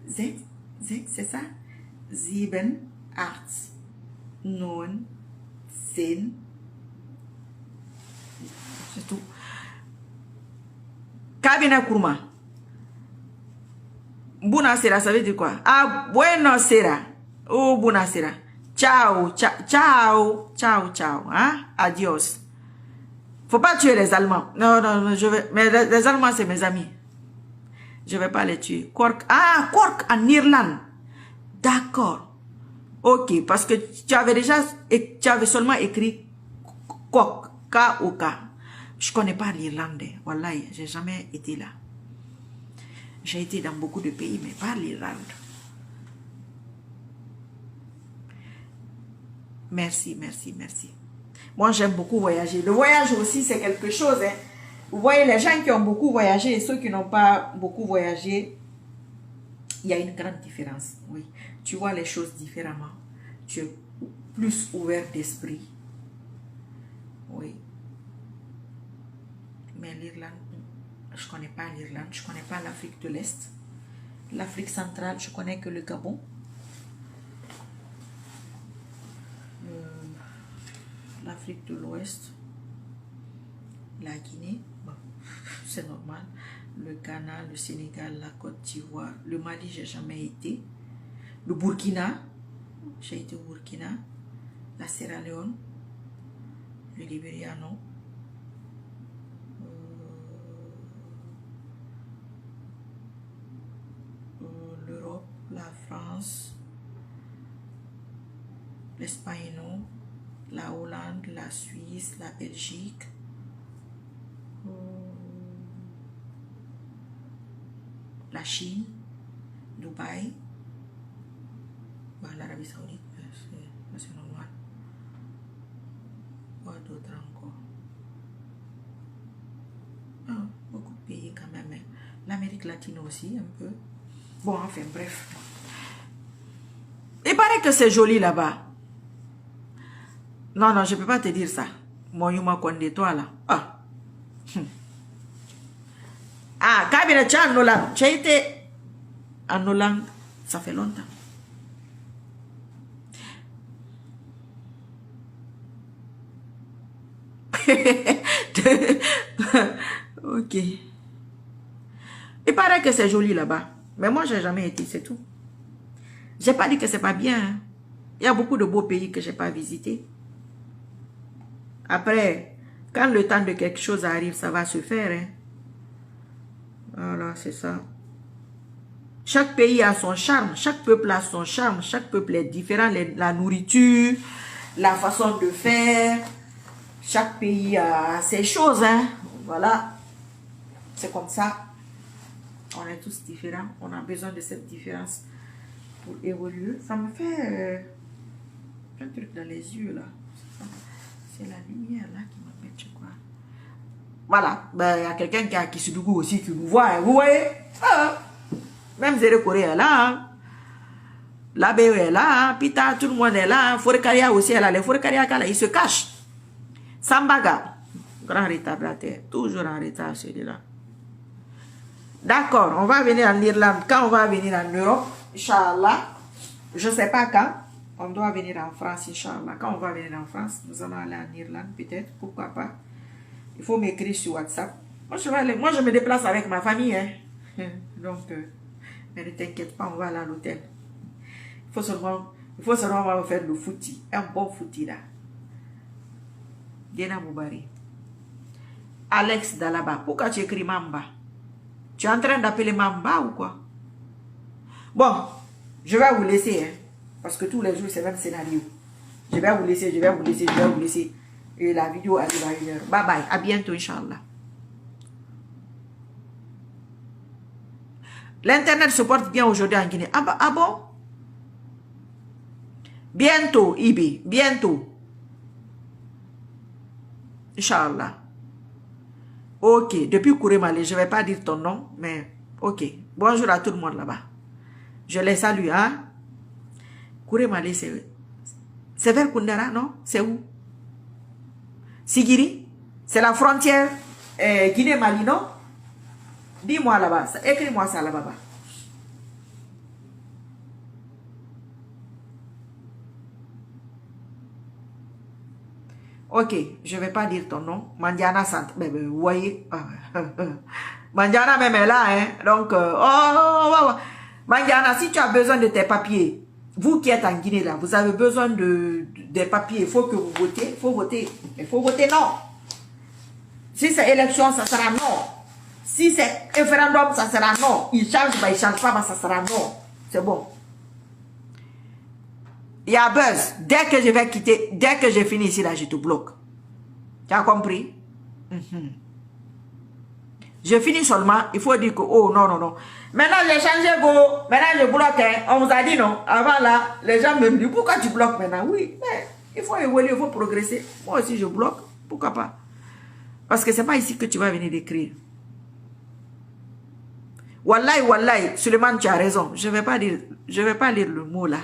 6, c'est ça? 7, 8, 9, 10. C'est tout. Kabina Kurma. Bunasera, ça veut dire quoi? Ah, bueno sera. Oh, bunasera. Ciao, ciao, ciao, ciao. Hein? Adios. Faut pas tuer les Allemands. Non, non, je vais. Mais les Allemands, c'est mes amis. Je vais pas les tuer. Cork. Ah, Cork en Irlande. D'accord. Ok, parce que tu avais seulement écrit Cork, K-O-K. Je connais pas l'Irlandais. Wallahi, j'ai jamais été là. J'ai été dans beaucoup de pays, mais pas l'Irlande. Merci, merci, merci. Moi, j'aime beaucoup voyager. Le voyage aussi, c'est quelque chose. Hein. Vous voyez, les gens qui ont beaucoup voyagé et ceux qui n'ont pas beaucoup voyagé, il y a une grande différence. Oui, tu vois les choses différemment. Tu es plus ouvert d'esprit. Oui. Mais l'Irlande, je ne connais pas l'Irlande. Je ne connais pas l'Afrique de l'Est. L'Afrique centrale, je connais que le Gabon. L'Afrique de l'Ouest, la Guinée, bon, c'est normal, le Ghana, le Sénégal, la Côte d'Ivoire, le Mali, j'ai jamais été, le Burkina, j'ai été au Burkina, la Sierra Leone, le Libéria, non, l'Europe, la France, l'Espagne, non, la Hollande, la Suisse, la Belgique, la Chine, Dubaï, bah, l'Arabie Saoudite, c'est normal. Quoi d'autre encore? Ah, beaucoup de pays quand même. L'Amérique latine aussi, un peu. Bon, enfin, bref. Il paraît que c'est joli là-bas. Non, non, je ne peux pas te dire ça. Mon Yuma Konde, toi là. Ah. Ah, Kabila, tu es en Hollande. Tu as été en Hollande, ça fait longtemps. Ok. Il paraît que c'est joli là-bas. Mais moi, je n'ai jamais été, c'est tout. Je n'ai pas dit que c'est pas bien. Hein. Il y a beaucoup de beaux pays que je n'ai pas visités. Après, quand le temps de quelque chose arrive, ça va se faire. Hein. Voilà, c'est ça. Chaque pays a son charme. Chaque peuple a son charme. Chaque peuple est différent. La nourriture, la façon de faire. Chaque pays a ses choses. Hein. Voilà. C'est comme ça. On est tous différents. On a besoin de cette différence pour évoluer. Ça me fait un truc dans les yeux, là. C'est la lumière là qui m'appelle, je crois. Voilà, ben, il y a quelqu'un qui a Kisudougou aussi qui nous voit. Hein. Vous voyez? Ah. Même Zéré Corée est là. Hein. La BE est là. Hein. Pita, tout le monde est là. Hein. Forekaria aussi est là. Les Forekaria, ils se cachent. Sambaga, grand retardataire. Toujours en retard, celui-là. D'accord, on va venir en Irlande. Quand on va venir en Europe, Inch'Allah, je ne sais pas quand. On doit venir en France, Inch'Allah. Quand on va venir en France, nous allons aller en Irlande, peut-être, pourquoi pas. Il faut m'écrire sur WhatsApp. Moi, je me déplace avec ma famille. Hein. Donc, mais ne t'inquiète pas, on va aller à l'hôtel. Il faut seulement on va faire le footy. Un bon footy, là. Diana Moubari. Alex Dalaba, pourquoi tu écris Mamba? Tu es en train d'appeler Mamba ou quoi? Bon, je vais vous laisser, hein. Parce que tous les jours, c'est le même scénario. Je vais vous laisser. Et la vidéo arrive à 1h. Bye bye. À bientôt, Inch'Allah. L'Internet se porte bien aujourd'hui en Guinée. Ah bon? Bientôt, Ibi, bientôt. Inch'Allah. Ok, depuis Kourémalé, je ne vais pas dire ton nom, mais ok. Bonjour à tout le monde là-bas. Je les salue, hein. Kourémalé, c'est vers Koundara, non? C'est où? Sigiri? C'est la frontière Guinée-Mali, non? Dis-moi là-bas, écris-moi ça là-bas. Ok, je ne vais pas dire ton nom. Mandiana Sant. Vous voyez. Mandiana même est là, hein. Donc, Mandiana, si tu as besoin de tes papiers, vous qui êtes en Guinée là, vous avez besoin des papiers, il faut que vous votez. Il faut voter. Il faut voter non. Si c'est élection, ça sera non. Si c'est référendum, ça sera non. Il change, il ne change pas, mais ça sera non. C'est bon. Il y a buzz. Dès que je vais quitter, dès que j'ai fini ici, là, je te bloque. Tu as compris? Je finis seulement, il faut dire que, oh non, non, non. Maintenant, j'ai changé, go. Maintenant, je bloque. Hein. On vous a dit non. Avant, là, les gens me disent, pourquoi tu bloques maintenant? Oui, mais il faut évoluer, il faut progresser. Moi aussi, je bloque. Pourquoi pas? Parce que ce n'est pas ici que tu vas venir d'écrire. Wallahi, wallahi, Suleiman, tu as raison. Je ne vais pas lire le mot là.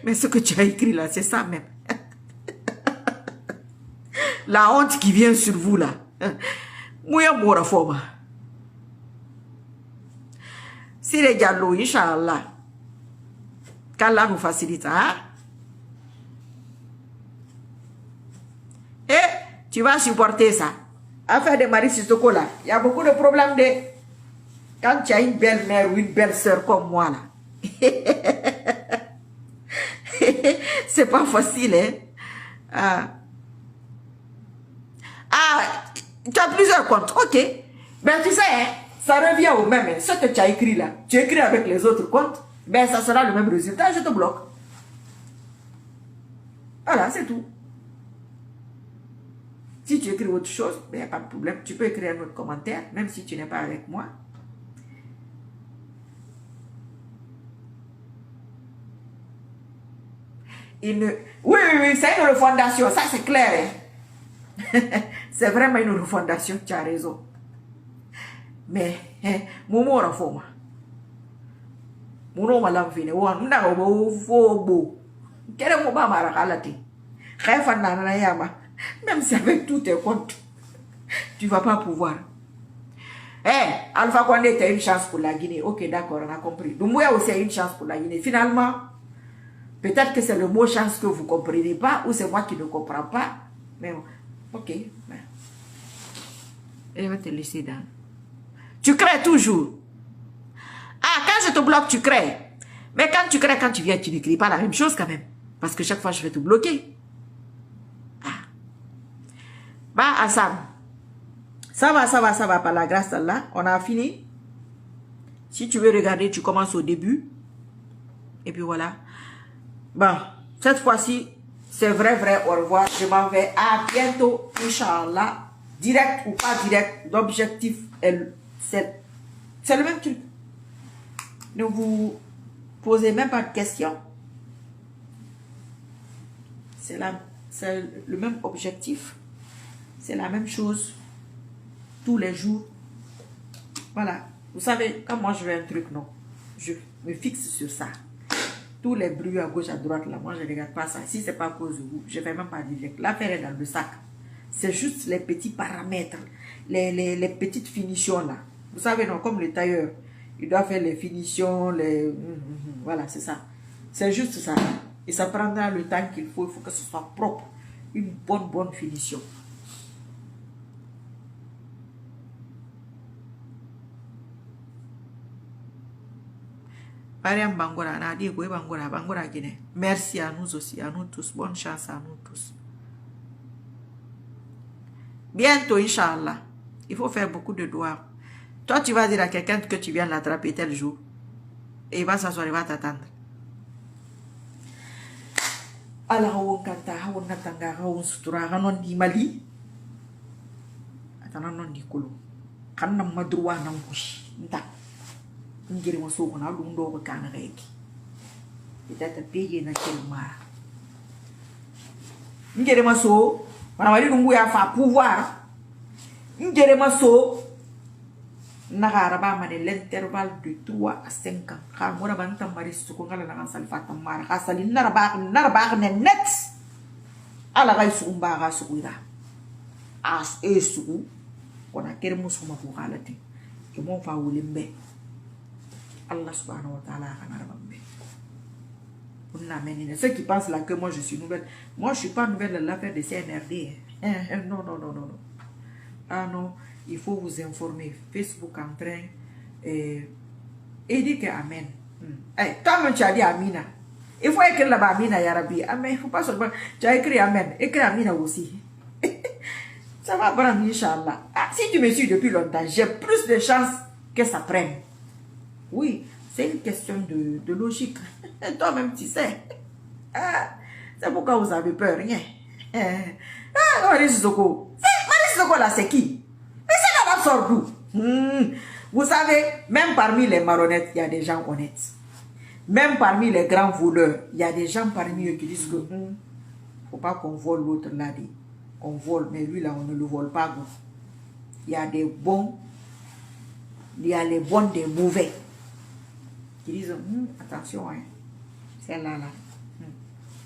Mais ce que tu as écrit là, c'est ça même. La honte qui vient sur vous là. Mouya moura forma. Si les diallo, Inch'Allah, qu'Allah nous facilite, hein? Et tu vas supporter ça. Affaire de Marie Sissoko là, il y a beaucoup de problèmes de... Quand tu as une belle mère ou une belle soeur comme moi là. C'est pas facile, hein? Tu as plusieurs comptes, ok. Ben tu sais, hein, ça revient au même. Hein. Ce que tu as écrit là, tu écris avec les autres comptes, ben ça sera le même résultat, je te bloque. Voilà, c'est tout. Si tu écris autre chose, ben, il n'y a pas de problème. Tu peux écrire un autre commentaire, même si tu n'es pas avec moi. Oui, c'est une refondation, ça c'est clair. Hein. C'est vraiment une refondation, tu as raison. Mais, Momo Rafoma. Mono malam fine, wan, mna obo fobo. Kere mo ba marakalati. Khefa nana yama. Même si avec tous tes comptes, tu ne vas pas pouvoir. Alpha Condé, tu as une chance pour la Guinée. Ok, d'accord, on a compris. Doumbouya aussi a une chance pour la Guinée. Finalement, peut-être que c'est le mot chance que vous ne comprenez pas, ou c'est moi qui ne comprends pas. Mais ok. Je vais te laisser dans. Tu crées toujours. Quand je te bloque, tu crées. Mais quand tu crées, quand tu viens, tu n'écris pas la même chose quand même. Parce que chaque fois, je vais te bloquer. Bah, Assam. Ça va, par la grâce d'Allah. On a fini. Si tu veux regarder, tu commences au début. Et puis voilà. Bon, cette fois-ci, c'est vrai, au revoir. Je m'en vais. À bientôt, Inch'Allah. Direct ou pas direct, l'objectif, c'est le même truc. Ne vous posez même pas de questions. C'est le même objectif. C'est la même chose. Tous les jours. Voilà. Vous savez, quand moi je veux un truc, non. Je me fixe sur ça. Tous les bruits à gauche, à droite, là, moi je ne regarde pas ça. Si ce n'est pas à cause de vous, je ne fais même pas direct. L'affaire est dans le sac. C'est juste les petits paramètres, les petites finitions là. Vous savez, non, comme le tailleur, il doit faire les finitions, voilà, c'est ça. C'est juste ça. Et ça prendra le temps qu'il faut. Il faut que ce soit propre. Une bonne finition. Merci à nous aussi, à nous tous. Bonne chance à nous tous. Bientôt, Inch'Allah. Il faut faire beaucoup de doigts. Toi, tu vas dire à quelqu'un que tu viens l'attraper tel jour. Et il va s'asseoir, il va t'attendre. Allah, on kanta, on natanga, on sutura, on di Mali. Attends, on di Kolo. Quand on m'a droit, on bouge. Ngiri mo so na lundo ko kana reki peut-être payer na quel mara. Ngere maso, wana wali nungu ya fa pouvoir. Ngere maso, nagaraba mane l'intervalle de 3 à 5 ans. Ka mona banta mari suko ngala na salfata mara. Ka salin naraba ne net. Ala ga sumba ga suira. As esu kona kere musuma ko halati. Ke mon fa wulimbe. Allah subhanahu wa ta'ala kana rabbe. Ceux qui pensent là que moi je suis nouvelle. Moi je suis pas nouvelle dans l'affaire de CNRD. Non, non, non, non, non. Ah non, il faut vous informer. Facebook en train. Et dit que Amen. Toi-même tu as dit Amina. Il faut écrire là-bas Amina Yarabi. Amen. Il ne faut pas seulement. Tu as écrit Amen. Écris Amina aussi. Ça va prendre, Inch'Allah. Ah, si tu me suis depuis longtemps, j'ai plus de chances que ça prenne. Oui, c'est une question de logique. Toi-même, tu sais. Ah, c'est pourquoi vous avez peur, rien. Ah, Marie Sissoko. Marie Sissoko, là, c'est qui? Mais c'est là, la sort d'où? Vous savez, même parmi les marionnettes, il y a des gens honnêtes. Même parmi les grands voleurs, il y a des gens parmi eux qui disent que faut pas qu'on vole l'autre là. On vole, mais lui là, on ne le vole pas. Il y a des bons, il y a les bons des mauvais. Qui disent, attention, hein, c'est là,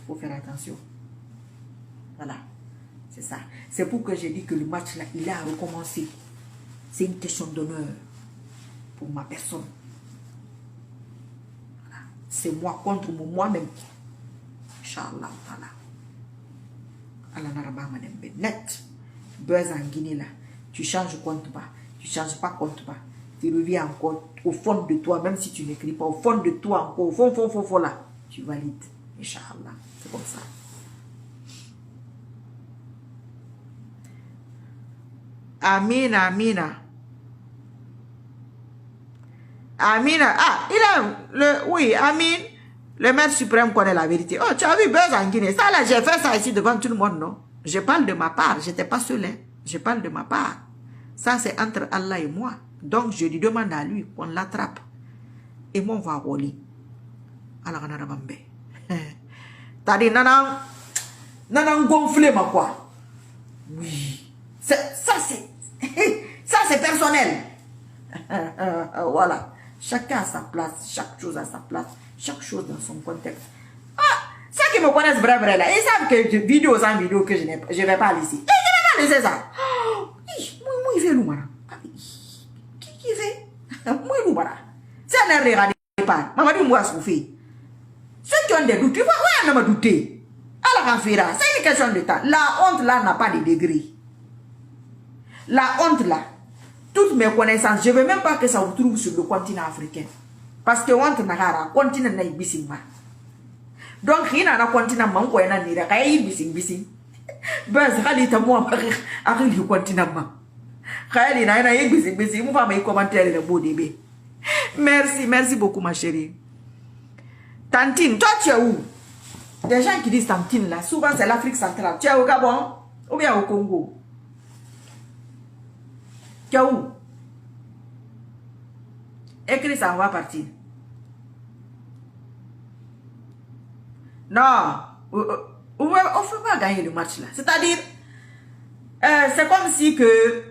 faut faire attention. Voilà, c'est ça. C'est pour que j'ai dit que le match là, il a recommencé. C'est une question d'honneur pour ma personne. Voilà. C'est moi contre moi-même. Inch'Allah, voilà. Allah naraba manembe net. Buzz en Guinée là. Tu changes compte pas. Tu changes pas compte pas. Tu reviens encore au fond de toi, même si tu n'écris pas, au fond de toi encore, au fond là. Tu valides. Inch'Allah. C'est comme ça. Amina, Amina. Amina. Ah, il a le. Oui, Amin. Le maître suprême connaît la vérité. Oh, tu as vu Buzz en Guinée. Ça là, j'ai fait ça ici devant tout le monde, non? Je parle de ma part. Je n'étais pas seul. Hein. Je parle de ma part. Ça, c'est entre Allah et moi. Donc, je lui demande à lui qu'on l'attrape. Et moi, on va rouler. Alors, on a rabambé. T'as dit, nanan gonflé, ma quoi? Oui. Ça, c'est personnel. Voilà. Chacun a sa place. Chaque chose a sa place. Chaque chose dans son contexte. Ah, ceux qui me connaissent vrai là, ils savent que vidéo sans vidéo que je vais pas laisser. Je vais pas laisser ça. Moi, il fait l'oumara. Qui fait? Moi, l'oumara. C'est un air regardé pas. Maman dit, moi, ce qu'on fait. Ceux qui ont des doutes, tu vois, ouais, on m'a douté. Alors, on fera. C'est une question de temps. La honte là n'a pas de degré. La honte là, toutes mes connaissances, je ne veux même pas que ça vous trouve sur le continent africain. Parce que honte n'a pas de continent n'a pas. Donc, il y a un continent qui n'a pas de bising. Buzz, il y a un continent. Merci beaucoup ma chérie. Tantine, toi tu es où? Des gens qui disent Tantine là, souvent c'est l'Afrique centrale. Tu es au Gabon ou bien au Congo? Tu es où? Écris ça, on va partir. Non, on ne peut pas gagner le match là. C'est-à-dire, c'est comme si que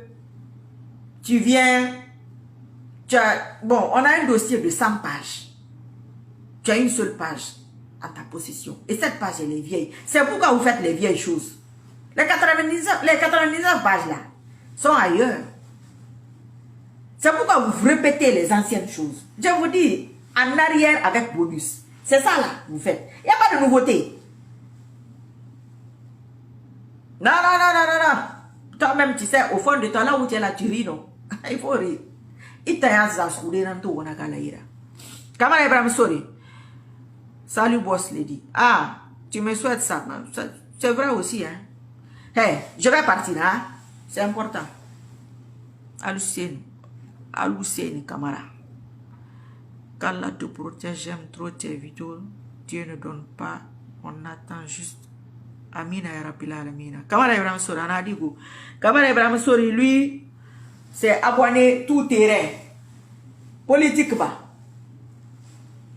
tu viens, bon, on a un dossier de 100 pages. Tu as une seule page à ta possession. Et cette page, elle est vieille. C'est pourquoi vous faites les vieilles choses. Les 99 pages là sont ailleurs. C'est pourquoi vous répétez les anciennes choses. Je vous dis, en arrière avec bonus. C'est ça là, vous faites. Il n'y a pas de nouveauté. Non. Toi-même, tu sais, au fond de toi, là où tu es là, tu ris, non? Il faut rire. Il t'a dit, Kamara Ibrahim, sorry. Salut, boss lady. Ah, tu me souhaites ça. C'est vrai aussi, hein? Hey, je vais partir, hein? C'est important. Alousseni, Kamara. Qu'Allah te protège, j'aime trop tes vidéos. Dieu ne donne pas, on attend juste. Amina ya Rabbil Alamina. Kamara Ibrahim Sori, Anadigo. Kamara Ibrahim Sori, lui, c'est abonné tout terrain. Politique ba.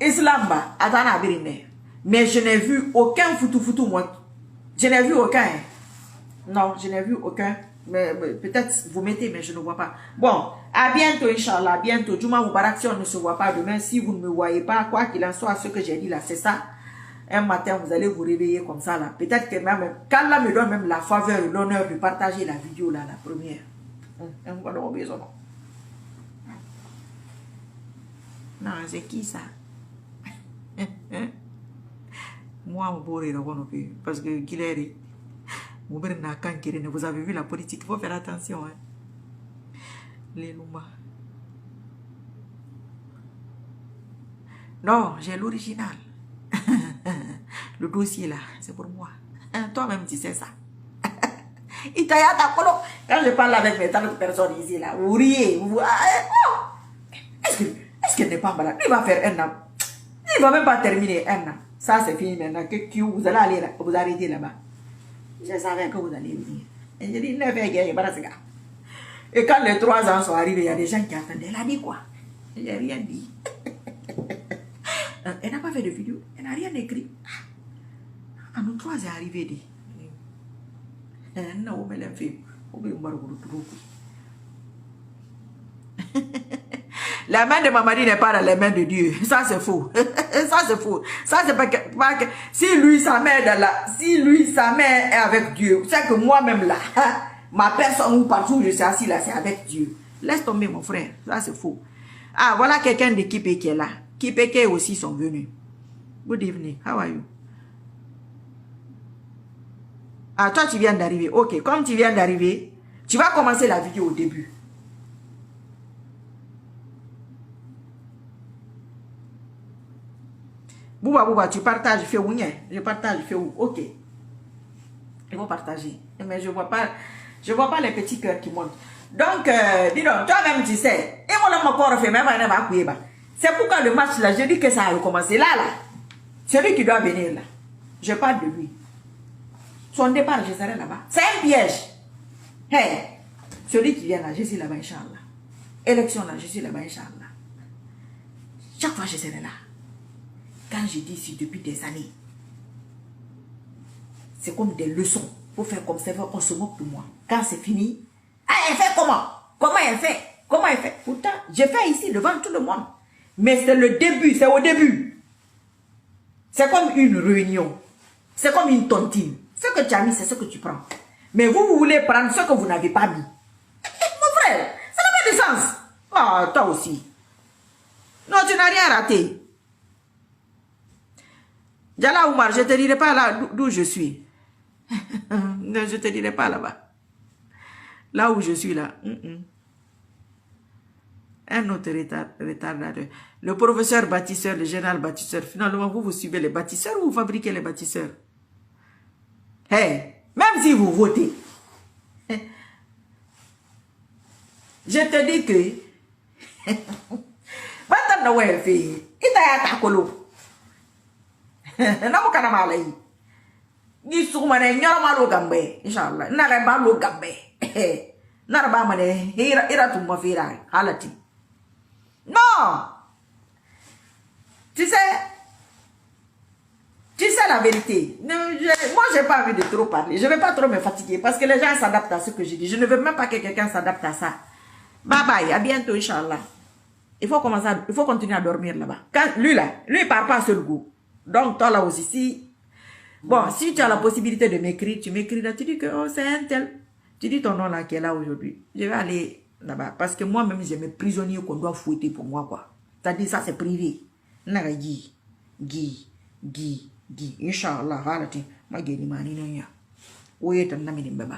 Islam ba. Atana birine. Mais je n'ai vu aucun foutou, moi. Je n'ai vu aucun. Non, je n'ai vu aucun. Mais peut-être vous mettez, mais je ne vois pas. Bon, à bientôt, Inch'Allah. À bientôt. Juma Moubarak, si on ne se voit pas demain, si vous ne me voyez pas, quoi qu'il en soit, ce que j'ai dit là, c'est ça. Un matin, vous allez vous réveiller comme ça là. Peut-être que même, qu'Allah me donne même la faveur et l'honneur de partager la vidéo là, la première. Non, c'est qui ça? Moi, on bourre parce que Guilherme, vous avez vu la politique, il faut faire attention. Hein. Les Lumba. Non, j'ai l'original. Le dossier là, c'est pour moi. Toi-même, tu sais ça. Quand je parle avec mes tantes personnes ici, là, vous riez. Est-ce qu'il n'est pas malade? Il va faire un an. Il ne va même pas terminer un an. Ça, c'est fini maintenant. Que vous allez aller là, vous arrêtez là-bas. Je savais que vous allez venir. Et je dis, ne fais rien, et quand les 3 ans sont arrivés, il y a des gens qui attendaient. Elle a dit quoi? Je n'ai rien dit. Elle n'a pas fait de vidéo. Elle n'a rien écrit. Ah, nous 3 est arrivé. Dit. Non, mais elle fait. La main de Mamadi n'est pas dans les mains de Dieu. Ça, c'est faux. Ça, c'est faux. Ça, c'est pas que... Si lui, sa main est là, si lui, sa main est avec Dieu, c'est que moi-même là, ma personne ou partout où je suis assis là, c'est avec Dieu. Laisse tomber, mon frère. Ça, c'est faux. Ah, voilà quelqu'un de Kipé qui est là. Kipé aussi sont venus. Good evening. How are you? Ah, toi, tu viens d'arriver. Ok, comme tu viens d'arriver, tu vas commencer la vidéo au début. Bouba, tu partages, fais où? Je partage, fais où? Ok. Ils vont partager. Mais je vois pas les petits cœurs qui montent. Donc, dis donc, toi-même, tu sais. Et moi, mon corps fait même un. C'est pourquoi le match là, je dis que ça a recommencé. Là. Celui qui doit venir là. Je parle de lui. Son départ, je serai là-bas. C'est un piège. Hey, celui qui vient là, je suis là-bas, Inch'Allah. Élection là, je suis là-bas, Inch'Allah. Chaque fois, je serai là. Quand je dis ici depuis des années, c'est comme des leçons. Il faut faire comme ça, on se moque de moi. Quand c'est fini, ah, elle fait comment? Comment elle fait? Comment elle fait? Pourtant, j'ai fait ici devant tout le monde. Mais c'est le début, c'est au début. C'est comme une réunion. C'est comme une tontine. Ce que tu as mis, c'est ce que tu prends. Mais vous voulez prendre ce que vous n'avez pas mis. Mon frère, ça n'a pas de sens. Ah, toi aussi. Non, tu n'as rien raté. Diala Oumar, je ne te dirai pas là d'où je suis. Non, je ne te dirai pas là-bas. Là où je suis là. Un autre retardateur. Le professeur bâtisseur, le général bâtisseur. Finalement, vous suivez les bâtisseurs ou vous fabriquez les bâtisseurs? Hey, même si vous votez, je te dis que maintenant, ouais, fille, il t'a attaqué. Namu kana malai ni sumane nyama lo gambe inshallah na ba lo gambe na ba mane ira tumba fira halati non tu sais la vérité. Moi j'ai pas envie de trop parler, je vais pas trop me fatiguer parce que les gens s'adaptent à ce que je dis. Je ne veux même pas que quelqu'un s'adapte à ça. Bye bye, à bientôt inshallah. Il faut continuer à dormir là-bas. Lui il part pas seul goût. Donc, toi là aussi, si tu as la possibilité de m'écrire, tu m'écris là, tu dis que oh, c'est un tel. Tu dis ton nom là qui est là aujourd'hui. Je vais aller là-bas. Parce que moi-même, j'ai mes prisonniers qu'on doit fouetter pour moi, quoi. C'est-à-dire, ça, c'est privé. Guy. Inch'Allah, halati. Ma guéri mani nanya. Ouye, t'en as mis une baba.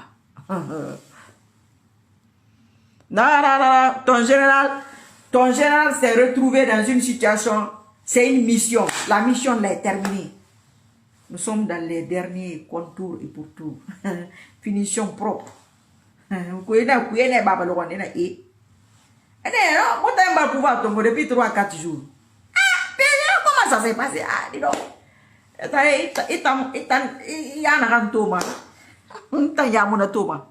Non. Ton général s'est retrouvé dans une situation. C'est une mission. La mission là est terminée. Nous sommes dans les derniers contours et pourtours. Finition propre. Vous pouvez pouvoir tomber depuis 3-4 jours. Ah, comment ça s'est passé? Ah, dis donc. Il y a un Thomas. Il y a un Thomas.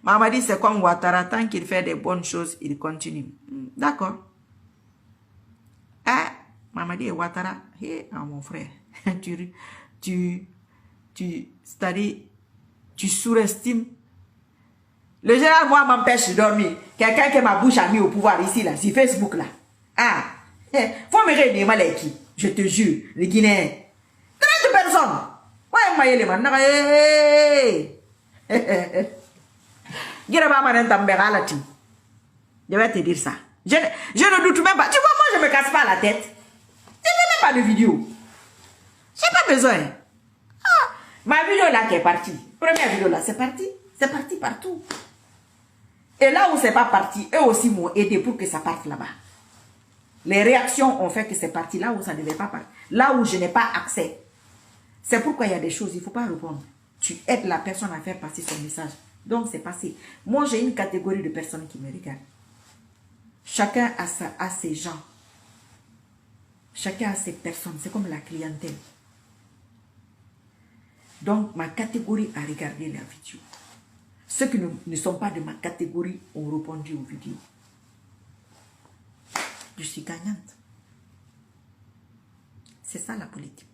Maman dit c'est comme Ouattara, tant qu'il fait des bonnes choses, il continue. D'accord. m'a dit, Ouattara, hey, ah, mon frère, c'est-à-dire, tu surestimes. Le général, moi, m'empêche de dormir. Quelqu'un que ma bouche a mis au pouvoir ici, là, sur Facebook, là. Ah, faut me réunir, Malaki. Je te jure, les Guinéens. 30 personnes. Ouais, moi, les man. Je vais te dire ça. Je ne doute même pas. Tu vois, moi, je ne me casse pas la tête. Je n'ai même pas de vidéo. J'ai pas besoin. Ah, ma vidéo là qui est partie. Première vidéo là, c'est parti. C'est parti partout. Et là où c'est pas parti, eux aussi m'ont aidé pour que ça parte là-bas. Les réactions ont fait que c'est parti là où ça ne devait pas partir. Là où je n'ai pas accès. C'est pourquoi il y a des choses, il ne faut pas répondre. Tu aides la personne à faire passer son message. Donc c'est passé. Moi j'ai une catégorie de personnes qui me regardent. Chacun a ses gens. Chacun a ses personnes. C'est comme la clientèle. Donc ma catégorie a regardé la vidéo. Ceux qui ne sont pas de ma catégorie ont répondu aux vidéos. Je suis gagnante. C'est ça la politique.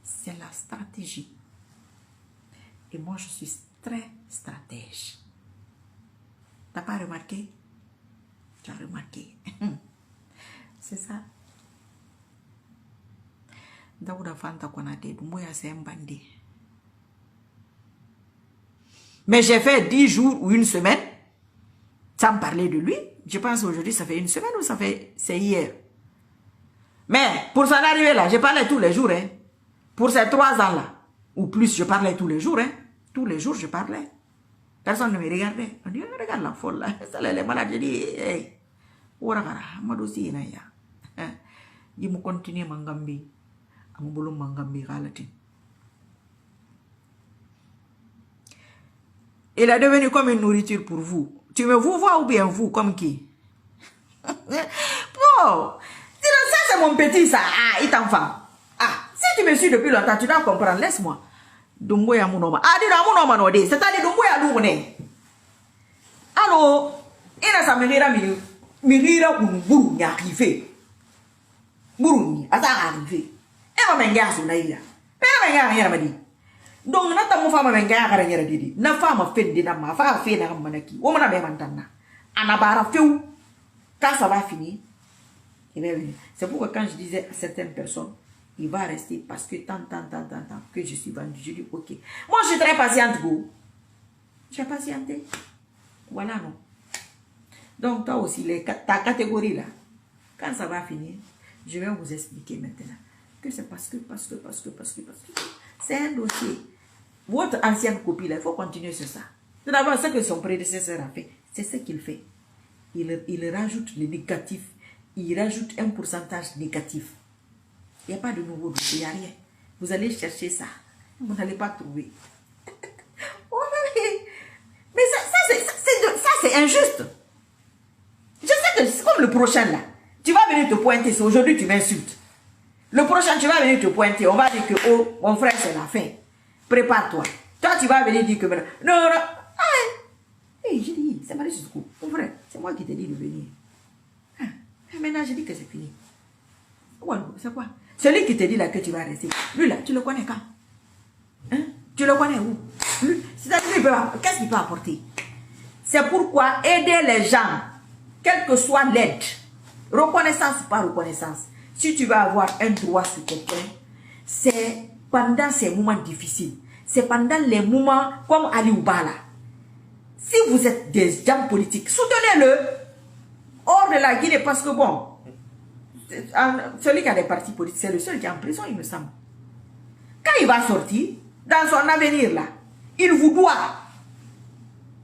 C'est la stratégie. Et moi, je suis très stratège. T'as pas remarqué? Tu as remarqué. C'est ça. Daouda Fanta Konate, Doumbouya, c'est un bandit. Mais j'ai fait 10 jours ou une semaine sans parler de lui. Je pense aujourd'hui, ça fait une semaine ou ça fait... C'est hier. Mais pour s'en arriver là, je parlais tous les jours. Hein. Pour ces 3 ans-là, ou plus, je parlais tous les jours. Hein. Tous les jours, je parlais. Personne ne me regardait. On dit, regarde la folle là. Ça, les malades, je dis, hey, ouaragara, madosi inaya. Je me continue mangambi. Amubulu mangambi galati. Il est devenu comme une nourriture pour vous. Tu me vous vois ou bien vous, comme qui? Bon, ça c'est mon petit, ça. Ah, il t'enfant. Ah, si tu me suis depuis longtemps, tu dois comprendre. Laisse-moi. Doumbouya Mounoma. Ah, dis-le à Mounoma Nodé. C'est-à-dire Doumbouya Louné. Alors, il a sa mérira Bourou, arrivé. Bourou, à ça arrivé. Et ma menga son naïla. Mais la menga rien m'a dit. Donc, na ta femme menga rien dit. Na femme fait de ma femme fait na manaki. Ou m'a même entendre. Anabara feu. Quand ça va finir, c'est pourquoi quand je disais à certaines personnes, il va rester parce que tant que je suis vendu, je dis ok. Moi je suis très patiente, go. J'ai patienté. Voilà, non. Donc toi aussi, ta catégorie là, quand ça va finir, je vais vous expliquer maintenant que c'est parce que c'est un dossier. Votre ancienne copie là, il faut continuer sur ça. Tout d'abord, ce que son prédécesseur a fait, c'est ce qu'il fait. Il rajoute le négatif. Il rajoute un pourcentage négatif. Il n'y a pas de nouveau dossier, il n'y a rien. Vous allez chercher ça. Vous n'allez pas trouver. Mais ça c'est injuste. Je sais que c'est comme le prochain là. Tu vas venir te pointer. C'est aujourd'hui tu m'insultes. Le prochain, tu vas venir te pointer. On va dire que, oh, mon frère, c'est la fin. Prépare-toi. Toi, tu vas venir dire que... Non. Hey, j'ai dit, c'est Marie Soukou. Mon frère, c'est moi qui t'ai dit de venir. Maintenant, j'ai dit que c'est fini. C'est quoi? Celui qui te dit là que tu vas rester. Lui là, tu le connais quand? Hein? Tu le connais où? Lui, c'est-à-dire, qu'est-ce qu'il peut apporter? C'est pourquoi aider les gens, quelle que soit l'aide, reconnaissance ou pas reconnaissance, si tu vas avoir un droit sur quelqu'un, c'est pendant ces moments difficiles. C'est pendant les moments comme Ali Oubala. Si vous êtes des gens politiques, soutenez-le hors de la Guinée parce que bon, celui qui a des partis politiques, c'est le seul qui est en prison, il me semble. Quand il va sortir, dans son avenir là, il vous doit.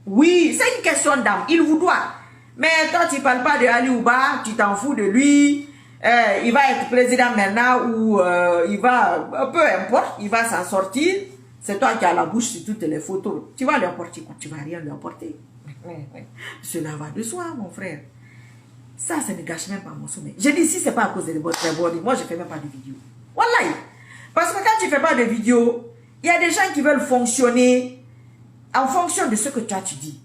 Oui, c'est une question d'âme, il vous doit. Mais toi, tu ne parles pas de Ali Ouba, tu t'en fous de lui, il va être président maintenant ou il va, peu importe, il va s'en sortir. C'est toi qui as la bouche sur toutes les photos. Tu vas lui apporter quoi? Tu ne vas rien lui apporter. Cela va de soi, mon frère. Ça ne gâche même pas mon sommeil. Je dis, si ce n'est pas à cause de votre body, moi, je ne fais même pas de vidéo. Wallahi. Parce que quand tu ne fais pas de vidéo, il y a des gens qui veulent fonctionner en fonction de ce que toi tu dis.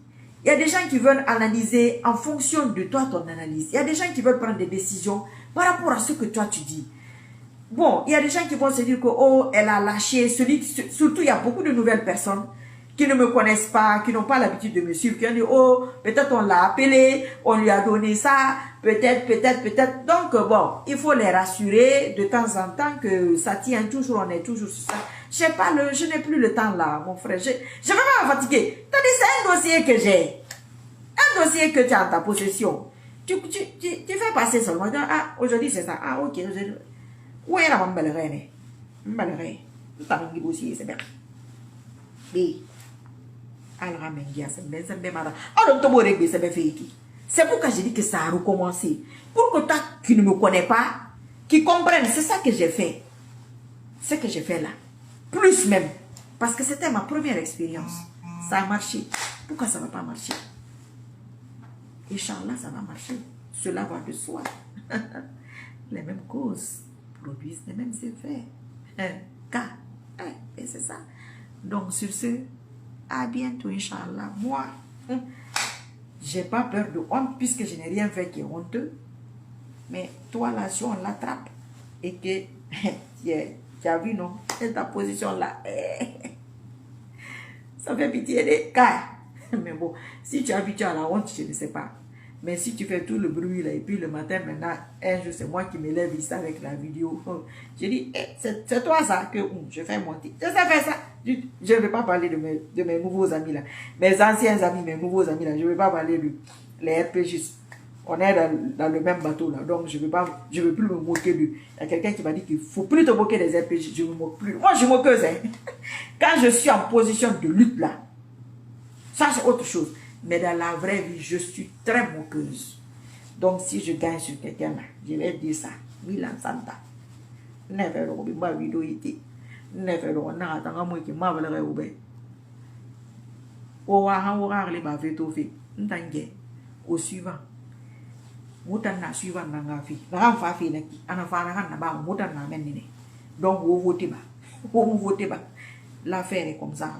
Il y a des gens qui veulent analyser en fonction de toi, ton analyse. Il y a des gens qui veulent prendre des décisions par rapport à ce que toi tu dis. Bon, il y a des gens qui vont se dire que, oh, elle a lâché. Surtout, il y a beaucoup de nouvelles personnes qui ne me connaissent pas, qui n'ont pas l'habitude de me suivre, qui ont dit, oh, peut-être on l'a appelé, on lui a donné ça, peut-être. Donc, bon, il faut les rassurer de temps en temps que ça tient toujours, on est toujours sur ça. Je n'ai plus le temps là, mon frère. Je ne vais pas me fatiguer. C'est un dossier que j'ai. Un dossier que tu as en ta possession. Tu fais passer seulement. Ah, aujourd'hui c'est ça. Ah, ok. Où est la belle reine? Belle reine. Tu as un dossier, c'est bien. Oui. Alors, c'est pourquoi je dis que ça a recommencé. Pour que toi qui ne me connais pas, qui comprenne, c'est ça que j'ai fait. Ce que j'ai fait là. Plus même. Parce que c'était ma première expérience. Ça a marché. Pourquoi ça ne va pas marcher? Inch'Allah, ça va marcher. Cela va de soi. Les mêmes causes produisent les mêmes effets. Et c'est ça. Donc, sur ce, à bientôt, Inch'Allah. Moi, j'ai pas peur de honte puisque je n'ai rien fait qui est honteux. Mais toi, là, si on l'attrape et que tu as vu, non? Et ta position là, ça fait pitié des cas. Mais bon, si tu es habitué à la honte, je ne sais pas. Mais si tu fais tout le bruit là, et puis le matin, maintenant, un jour, c'est moi qui me lève ici avec la vidéo. Je dis, c'est toi ça que je fais monter. Je sais faire ça. Je ne vais pas parler de mes nouveaux amis là. Mes anciens amis, mes nouveaux amis là. Je ne vais pas parler de les RPGistes. On est dans le même bateau là. Donc, je ne veux plus me moquer de. Il y a quelqu'un qui m'a dit qu'il ne faut plus te moquer des RPGistes. Je ne me moque plus. Moi, je suis moqueuse. Hein. Quand je suis en position de lutte là, ça c'est autre chose. Mais dans la vraie vie, je suis très moqueuse. Donc, si je gagne sur quelqu'un là, je vais dire ça. Milan Santa. Never know ma vidéo iti. Never know na atanga mo ki ma valere ube. O wa han wo rarle ba fait au fait. Ntange au suivant. Mutan na suivant na ngafi. Na fa fi na ki. Ana fa na han na ba mutan na men ni. Donc vous votez ba. Vous votez ba. L'affaire est comme ça.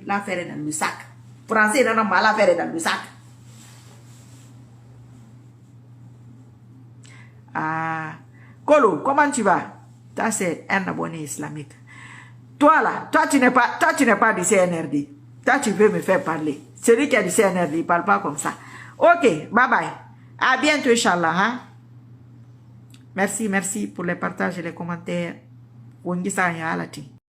L'affaire est dans le sac. Français, non, mal l'affaire est dans le sac. Ah, Kolo, comment tu vas? Ça, c'est un abonné islamique. Toi, là, toi, tu n'es pas du CNRD. Toi, tu veux me faire parler. Celui qui a du CNRD, il ne parle pas comme ça. Ok, bye bye. À bientôt, Inch'Allah. Hein? Merci pour les partages et les commentaires.